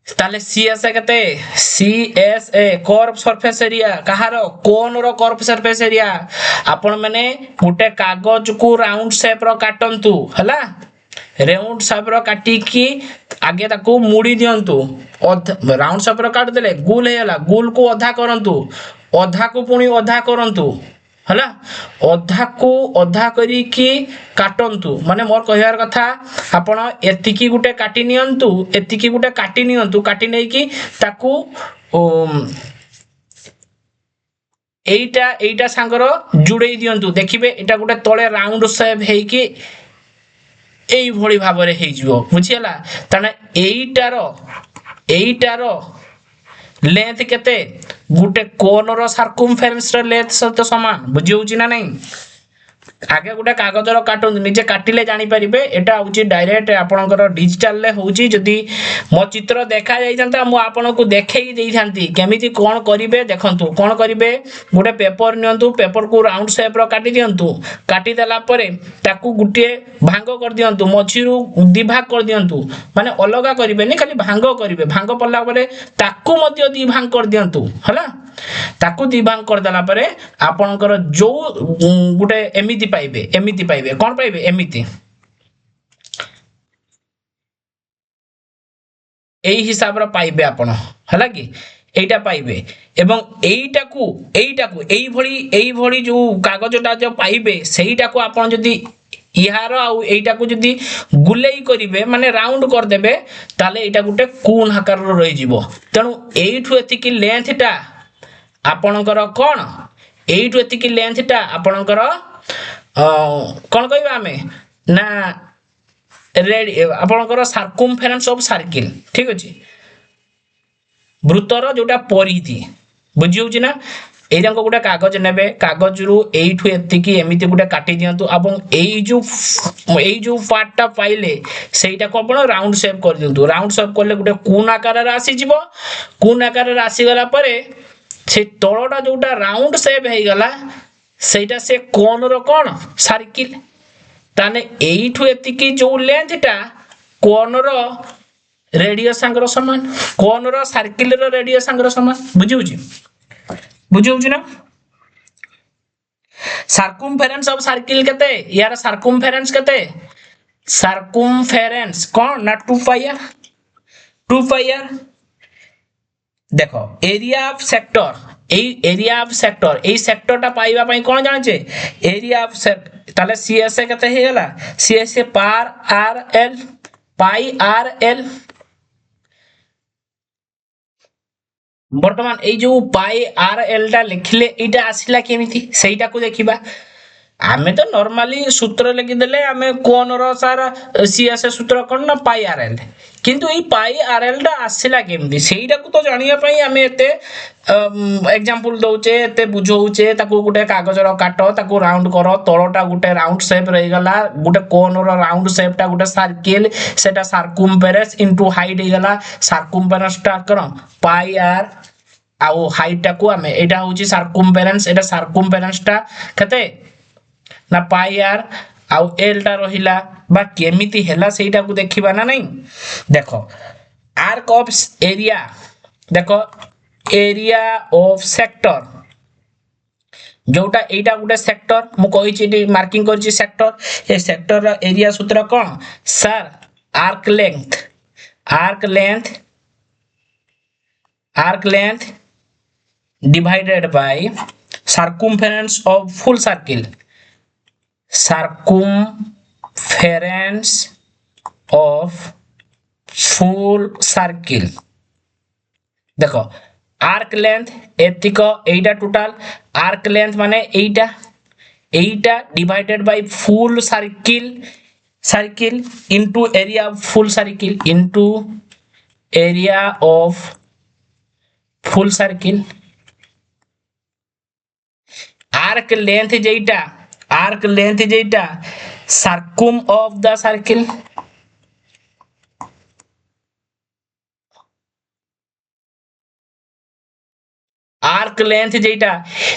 ताले सीएसए कते सीएसए कर्व सरफेस एरिया कहारो कोन रो कर्व सरफेस एरिया आपण माने गुटे कागज को राउंड शेप रो काटंतु हला राउंड शेप रो काटी की आगे ताको मुड़ी दियंतु राउंड शेप रो काट देले गोल हेला गोल को आधा करंतु आधा को पुनी आधा करंतु हला अधा को अधा करी की काटंतु माने मोर कहियार कथा आपण एतिकी गुटे काटी नियंतु काटी नै की ताकू एइटा सांगर जुड़े दियंतु देखिबे एटा गुटे तळे राउंड शेप हेई की एई भଳି भाबरे हेई जिवो बुझियला ताने एइटारो लेंथ केते गुटे कोन रो सर्कमफेरेंस रो लेंथ सहित समान बुझी होची ना नहीं आगे गुटे कागज रो काटन निजे काटिले जानि परिबे एटा होची डायरेक्ट आपनकर डिजिटल ले होची जदी मो चित्र देखा जाई जानता मो आपन को देखेई देई थांती केमिति कोन करिवे देखंतु कोन करिवे गुटे पेपर नियंतु पेपर को राउंड शेप रो काटी दियंतु काटी देला परे ताकू गुटे भांग कर दियंतु मछिरु दि भाग कर दियंतु माने अलगा करिवे नि खाली भांग करिवे भांग पल्ला परे ताकू मध्य दि भांग कर दियंतु हला ताकू दी भाग कर देला परे आपनकर जो गुटे एमिति पाइबे कोन पाइबे एमिति एई हिसाब रो पाइबे आपण हला कि एटा पाइबे एवं एईटाकू एई भली जो कागजटा जो पाइबे सेईटाकू आपण जदी यार आउ एईटाकू जदी गुलेई करिवे माने राउंड कर देबे ताले एटा गुटे कोन आकार रो रहि जिवो तणु एइठु एतिकी लेंथटा आपणकर कोन एइठु एतिकी लेंथटा आपणकर कोन कहबा हमें ना रेड आपणकर सर्कमफेरेंस ऑफ सर्किल ठीक अछि वृत्तर जोटा परिधि बुझी होची ना एइरांक गोटे कागज नेबे कागज रु एइठु एतिकी एमिति गोटे काटि दियंतु एवं एई जो पार्टटा पाइले सेइटा को आपण राउंड शेप कर दियंतु राउंड शेप करले गोटे कोन आकार रे आसी जिवो कोन आकार रे आसी गला परे से तळटा जोटा राउंड शेप हे गला सेइटा से कोन रो कोन सर्किल ताने एइठु एतिकी जो लेंथटा कोन रो रेडियस संगर समान कोन रो सर्किल रो रेडियस संगर समान बुझी होची ना सर्कमफेरेंस ऑफ सर्किल केते यार सर्कमफेरेंस केते सर्कमफेरेंस कोन ना 2 पाई आर देखो एरिया ऑफ सेक्टर एई सेक्टरटा पाइबा पई कोन जाने छे एरिया ऑफ सेक्टर ताले सीएस केते हे गला सीएस पार आर एल पाई आर एल बर्तमान ए जो पाई आर एल टा लिखले एटा आसिला केमिति सेइटा को देखिबा आमे तो नॉर्मली सूत्र लिखि देले आमे कोन रो सारा सीएस सूत्र कोन ना पाई आर एल किंतु ए पाई आर एल टा आसिला केमिति सेइटा को तो जानिया पई आमे एते एग्जांपल दोचे एते बुझौचे ताको गुटे कागज रो काटो ताको राउंड करो तळटा गुटे राउंड शेप रहि गला गुटे कोन रो राउंड शेप टा गुटे सर्किल सेटा सर्कमफेरेंस इनटू हाइट हे गला सर्कमफेरेंस टा करो पाई आर आउ हाइट टा को आमे एटा होची सर्कमफेरेंस एटा सर्कमफेरेंस टा कते ना पाई आर आउ एल टा रहिला बा केमिति हैला सेटा को देखिबा ना नहीं देखो आर्क ऑफ एरिया देखो एरिया ऑफ सेक्टर जोटा एटा गुटे सेक्टर मु कहि छी मार्किंग करछि सेक्टर ए सेक्टर रा एरिया सूत्र कोन sir arc length divided by circumference of full circle देखो आर्क लेंथ एतिक एटा टोटल आर्क लेंथ माने एटा divided by full circle into area of full circle into area of full circle arc length जेटा circum of the circle arc length जेटा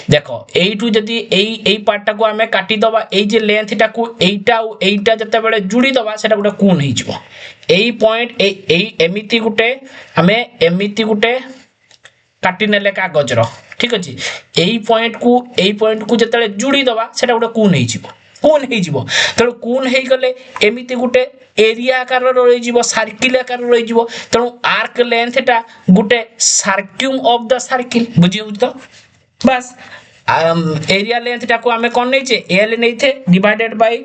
देखो एइटू जदी एई part को हमें काटी दबा एई जे लेंथ टा को एइटा जते बेले जुड़ी दबा सेटा गुटे कोन हे जिवो एई पॉइंट एई एमिति गुटे काटी नेले कागज रो ठीक अछि एई पॉइंट को जते जुड़ी दबा सेटा गुटे कोन हे जिवो तणु कोन हे गले एमिति गुटे एरिया आकार रो रहि जिवो सर्किल आकार रो रहि जिवो तणु आर्क लेंथ टा गुटे सर्क्यूम ऑफ द सर्किल बुझियो तो बस एरिया लेंथ टा को हमें कोन नै छे एल नै थे डिवाइडेड बाय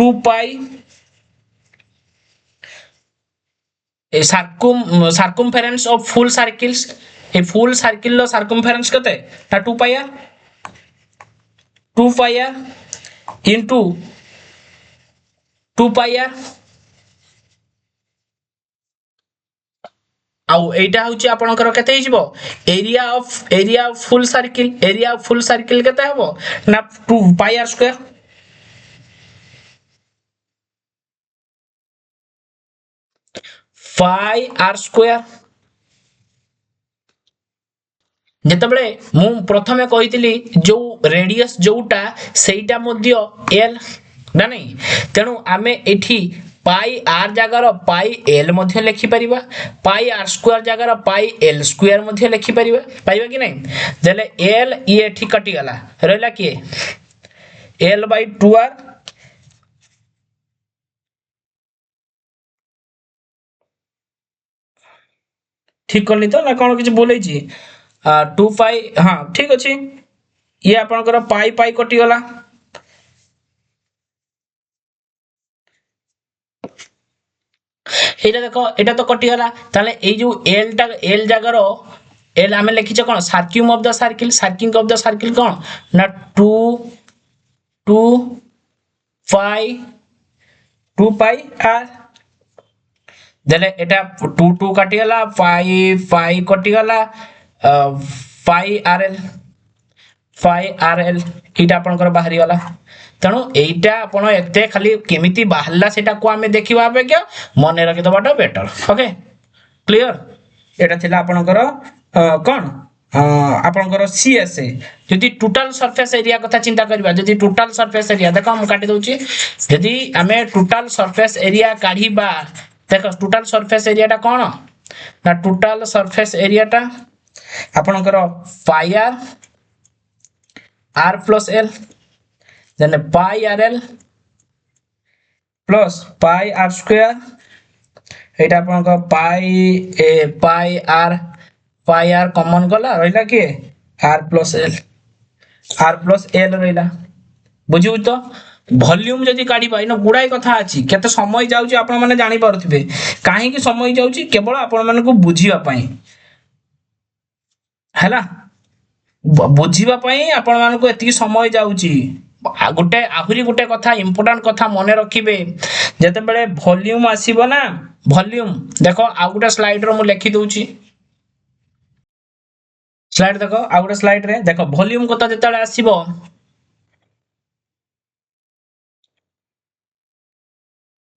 2 पाई ए सर्कमफेरेंस ऑफ फुल सर्किल्स ए फुल सर्किल लो सर्कमफेरेंस कते ता 2 pi r into 2 pi r आउ एटा होची आपनकर केते हिजबो एरिया ऑफ फुल सर्किल केते हबो ना 2 pi are square pi are square जेतबेले मु प्रथमे कहितली जो रेडियस जोटा सेटा मध्य एल ना नहीं तेनु आमे एठी पाई आर जगार पाई एल मध्य लिखि परिबा पाई आर स्क्वायर जगार पाई एल स्क्वायर मध्य लिखि परिबा पाइबा कि नहीं देले एल ये ठीक कटि गला रहला कि एल बाय 2r ठीक करली तो ना कौन किसी बोले 2 पाई हाँ ठीक अच्छे ये आपनकर पाई पाई कटि गला এইটা দেখো এটা তো কটি গলা তাহলে এই যে এল জায়গার এল আমি লিখিছে কোন সার্কিউম অফ দা সার্কিল কোন না 2 2 পাই 2 পাই আর দেলে এটা 2 2 কাটি গলা পাই পাই কটি গলা পাই আর এল এইটা আপনার বাহারি গলা তেণু এইটা আপনার এতে খালি কেমিতি বাহারা সেটা কো আমি দেখিবা অপেক্ষা মনে রাখিদবাটা বেটার ওকে ক্লিয়ার এটা ଥିଲା আপনার কোন ଆପଣଙ୍କର CSA ଯଦି ଟୋଟାଲ ସରଫେସ୍ ଏରିଆ କଥା ଚିନ୍ତା କରିବା ଯଦି ଟୋଟାଲ ସରଫେସ୍ ଏରିଆ ଦେଖ ମୁଁ କାଟି ଦଉଛି ଯଦି ଆମେ ଟୋଟାଲ ସରଫେସ୍ ଏରିଆ କାଢିବା ଦେଖ ଟୋଟାଲ ସରଫେସ୍ ଏରିଆଟା କଣ ନା ଟୋଟାଲ ସରଫେସ୍ ଏରିଆଟା ଆପଣଙ୍କର ପାଇ r plus l then pi rl plus pi r square एटा आपन पाई r कॉमन गला रहिला के r plus l रहिला बुझिउ तो वॉल्यूम जदी काढी पाइ न गुडाई कथा अछि केते समय जाउची आपण माने जानि पारुथिबे काहे कि समय जाउची केवल आपण माने को बुझिबा पई हैला बुझिबा पई आपण माने को एति समय जाउची गोटे आहुरी गोटे कथा इंपोर्टेंट कथा मने रखिबे जते बेले वॉल्यूम आसीबो ना वॉल्यूम देखो आ गोटे स्लाइड रो मु लिखि दउची स्लाइड देखो आ गोटे स्लाइड रे देखो वॉल्यूम कथा जते आसीबो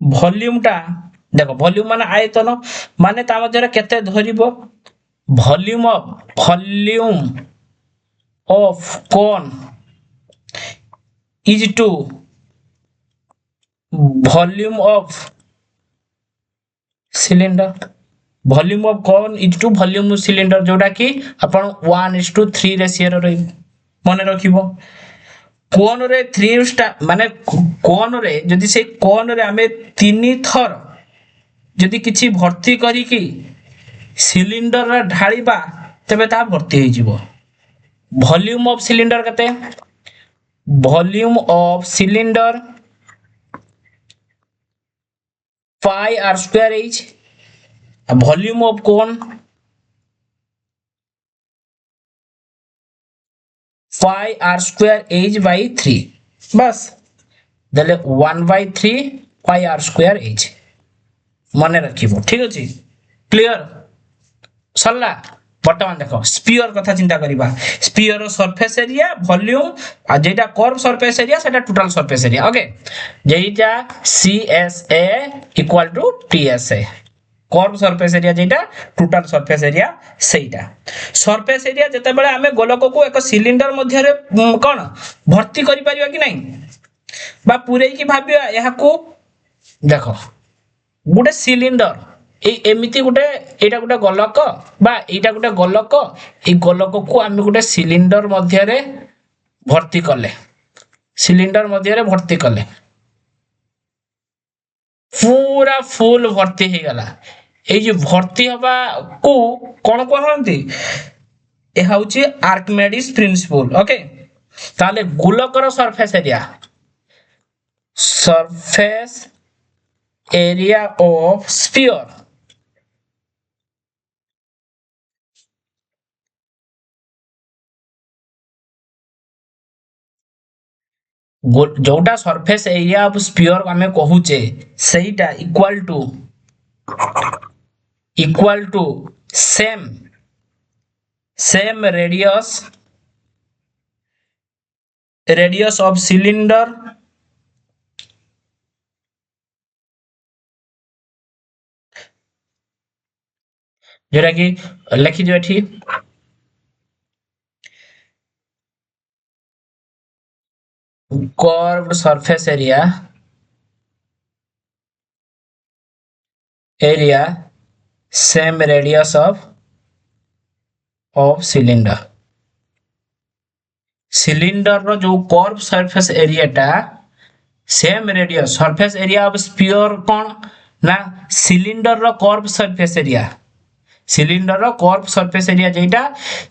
वॉल्यूम टा देखो वॉल्यूम माने आयतन माने ता मध्यरे केते धरिबो volume of cone is to volume of cylinder volume of cone is to volume of cylinder जोटा कि अपन 1:3 रेशियो रे मने रखिबो कोन रे 3 स्टार माने कोन रे जदी से कोन रे हमें 3 थर जदी किछि भर्ती करी कि सिलिंडर रे ढाळीबा तबे ता भर्ती हे जिवो वॉल्यूम ऑफ सिलिंडर कते volume of cylinder pi r square h volume of cone pi r square h by 3 बस देले 1/3 pi r square h मने रखिबो ठीक अछि क्लियर सरला बर्तमान देखो स्फीयर कथा चिंता करिबा स्फीयर सरफेस एरिया वॉल्यूम आ जेटा कर्व सरफेस एरिया सेटा टोटल सरफेस एरिया ओके जेटा CSA equal to TSA curve surface area जेटा टोटल सरफेस एरिया सेटा सरफेस एरिया जते बेले हमें गोलक को एक सिलिंडर मध्य रे कोन भर्ती करि परिबा कि नहीं बा पुरै कि भाबिया यहा को देखो गुटे सिलिंडर एमिति गोटे एटा गोटे गोलक बा एटा गोटे गोलक ए गोलक को आमे गोटे सिलिंडर मध्य रे भर्ती कले सिलिंडर मध्य रे भर्ती कले पूरा फुल भर्ती हे गला ए जे भर्ती हबा को कोन कहंती ए हउची आर्किमिडीज प्रिंसिपल ओके ताले गोलकर सरफेस एरिया ऑफ स्फीयर जोटा सरफेस एरिया ऑफ स्फीयर हमें कहूचे सेटा equal to same radius of cylinder जोटा कि लिखि जो एठी curved surface area area same radius of cylinder cylinder रो जो कर्व सरफेस एरिया टा same radius surface area of sphere कौन ना सिलिंडर रो कर्व सरफेस एरिया सिलिंडर रो कर्व सरफेस एरिया जेटा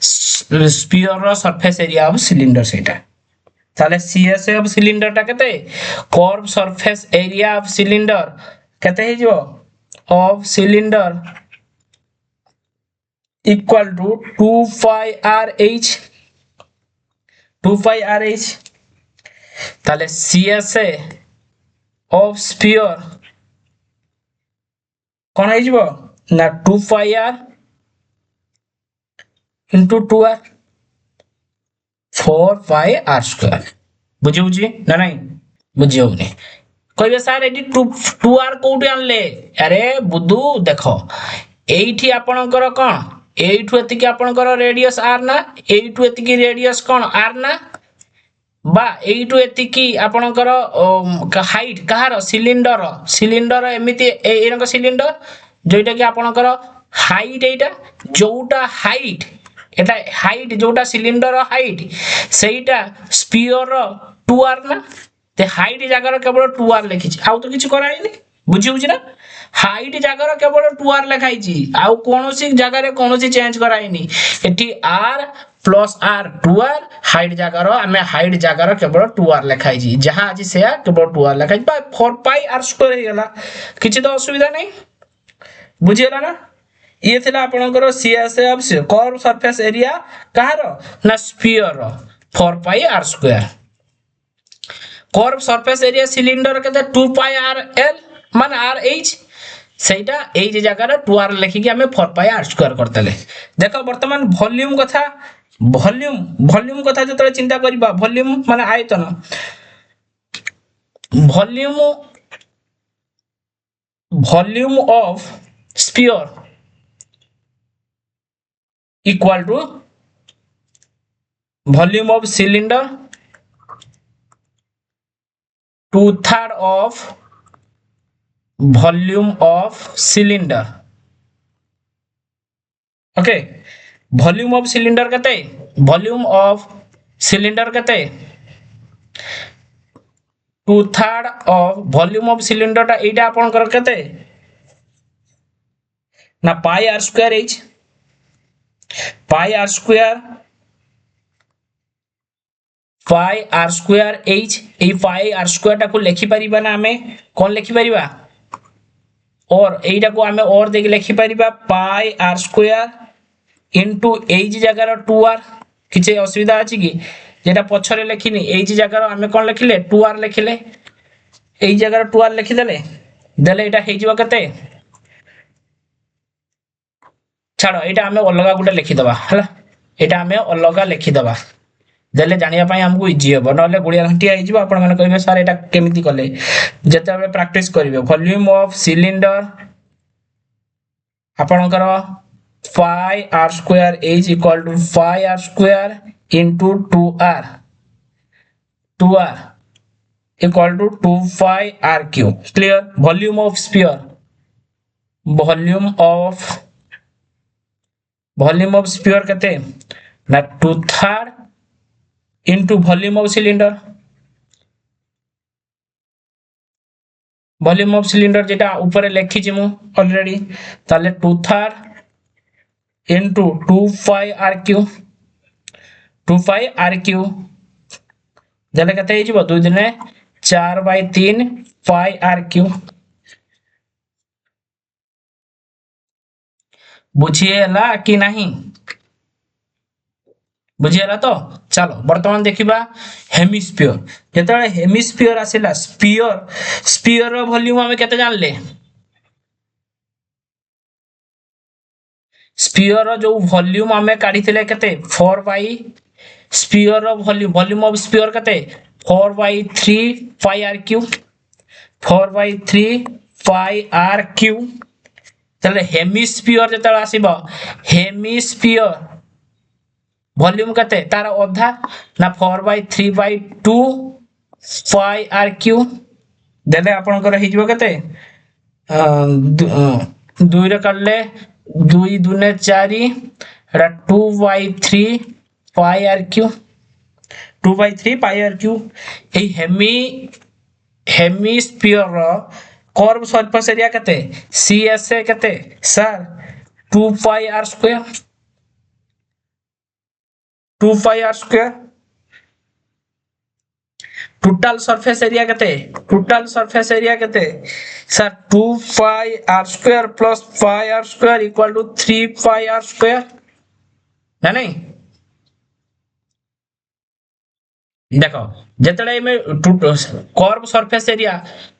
स्फीयर रो सरफेस एरिया ऑफ सिलिंडर सेटा ताले सीएस ऑफ सिलिंडर टा केते curve surface area of cylinder केते हे जो of cylinder equal to 2 pi r h 2 pi r h ताले सीएसए ऑफ स्फीयर कौन है जीवो ना 2 pi r into 2 r 4 pi are square बुझी बुझी ना नहीं बुझी होनी कहबे सर एडी 2 आर कोउटी आनले अरे बुद्धू देखो एठी आपनकर कोन एठु एतिकी आपनकर रेडियस आर ना एठु एतिकी रेडियस कोन आर ना बा एठु एतिकी आपनकर हाइट कहार सिलिंडर सिलिंडर एमिति एरंग सिलिंडर जोइटा कि आपनकर हाइट एटा जोटा हाइट एटा हाइट जोटा सिलिंडर हाइट सेटा स्फीयर 2 आर ना ते हाइट जगह केवल 2 आर लिखि आउ तो किछ कराइनी बुझी बुझी ना हाइट जगह केवल 2 आर लिखाई आउ कोनोसी जगह रे कोनोसी चेंज कराइनी एठी r plus r 2 r height जगह हमें हाइट जगह केवल 2 आर लिखाई जहां आज से केवल 2 आर लिखाई 4 पाई आर स्क्वायर हे गला किछि तो असुविधा नहीं बुझियला ना ये थिला आपनकर CSA of curve surface area कहार ना sphere 4 pi are square curve surface area cylinder केते 2 पाई आर एल मान आर एच सेटा एज जगह 2 आर लिखि कि हमें 4 पाई आर स्क्वायर करतले देखो वर्तमान वॉल्यूम कथा वॉल्यूम कथा जतले चिंता करबा वॉल्यूम माने आयतन volume of sphere equal to volume of cylinder 2/3 of volume of cylinder okay volume of cylinder कते volume of cylinder कते 2/3 of volume of cylinder टा एटा आपन कर कते ना pi are square H pi r h ए पाई आर स्क्वायर टा को लिखि परिबा ना हमें कोन लिखि परिबा और एटा को हमें और देख लिखि परिबा पाई आर स्क्वायर इनटू एज जगह 2 आर किछे असुविधा अछि कि जेटा पछरे लिखिनी एज जगह हमें कोन लिखिले 2 आर लिखिले एज जगह 2 आर लिखि देले एटा हे जिवो कते छाड़ो एटा हमें अलगा गुटा लिखि दबा हला एटा हमें अलगा लिखि दबा देले जानिया पई हमको इजी हो नले गुड़िया घंटी आइ जिवो आपण माने कहबे सर एटा केमिति करले जते बेले प्रैक्टिस करिवे वॉल्यूम ऑफ सिलिंडर आपनकर pi are square is equal to pi are square into 2r equal to 2 pi r cube clear volume of sphere volume of sphere कते ना 2/3 into volume of cylinder volume of cylinder जेटा ऊपर लिखि छी मु already ताले 2/3 into 2 pi r cube जले कते हे जिवो 2 दिने 4/3 pi r cube बुझिएला कि नहीं बुझिएला तो चलो वर्तमान देखिबा हेमिस्फीयर जेतले हेमिस्फीयर आसिला स्फीयर रो वॉल्यूम हमें केते जानले स्फीयर रो जो वॉल्यूम हमें काढिथिले केते 4 बाई स्फीयर रो वॉल्यूम ऑफ स्फीयर केते 4/3 pi r cube 4/3 pi r cube चले हेमिस्फीयर जेतले आसीबो हेमिस्फीयर वॉल्यूम कते तार अधा ना 4/3/2 पाई आर क्यूब देले आपन कर हे जिवो कते 2 रे काढले 2 2 4 एटा 2/3 pi r cube 2/3 pi r cube ए हेमिस्फीयर रो कर्व सरफेस एरिया केते सीएसए केते sir 2 pi are square 2 pi are square total surface area केते sir 2 pi are square plus pi are square equal to 3 pi are square ना नहीं देखो जेतले में कर्व सरफेस एरिया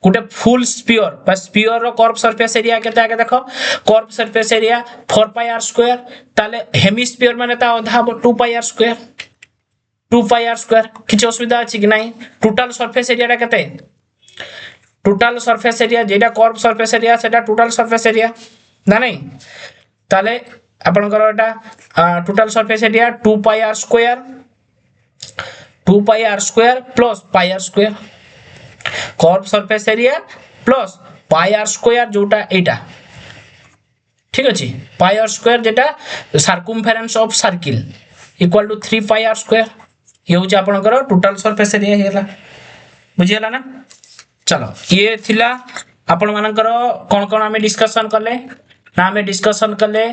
गोटे फुल स्फीयर बा स्फीयर रो कर्व सरफेस एरिया केते आगे देखो curve surface area 4 pi are square ताले हेमिस्फीयर माने ता आधा 2 pi are square 2 pi are square किछ असुविधा अछि कि नाही टोटल सरफेस एरिया केते टोटल सरफेस एरिया जेटा कर्व सरफेस एरिया सेटा टोटल सरफेस एरिया ना नहीं ताले आपनकर एटा total surface area 2 pi are square plus pi are square curve surface area plus pi are square जोटा एटा ठीक अछि पाई आर स्क्वायर जेटा circumference of circle equal to 3 pi are square ये होची आपनकर टोटल सरफेस एरिया हेला बुझियला ना चलो ये थिला आपण मानकर कोन कोन हमें डिस्कशन करले ना हमें डिस्कशन करले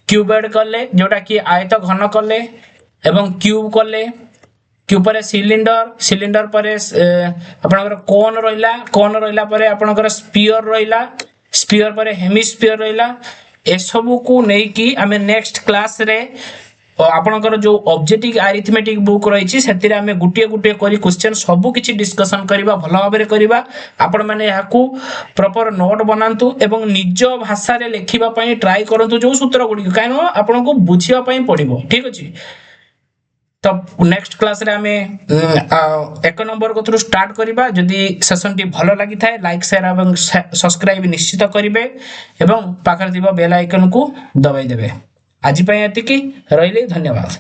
क्यूबॉइड करले जोटा कि आयत घन करले एवं क्यूब करले क्यूब पर सिलिंडर पर आपनकर कोन रहिला पर आपनकर स्फीयर पर हेमिस्फीयर रहिला ए सब को नै कि हमें नेक्स्ट क्लास रे आपनकर जो ऑब्जेक्टिव अरिथमेटिक बुक रही से आम गुटे गुटे करी क्वेश्चन सब किछि डिस्कशन करबा भल भाव में करबा आपण माने याकू प्रॉपर नोट बनांतु एवं निज भाषा रे लेखिबा पई ट्राई करंतु जो सूत्र गुडी काहे न आपण को बुझिबा पई पड़िबो ठीक अछि तो नेक्स्ट क्लास रे हमें 1 नंबर को थ्रू स्टार्ट करबा जदी सेशन टी भलो लागि थाए लाइक शेयर एवं सब्सक्राइब निश्चित करिवे एवं पाखर दिबा बेल आइकन को दबाई देबे आज पई एतिकी रहिले धन्यवाद।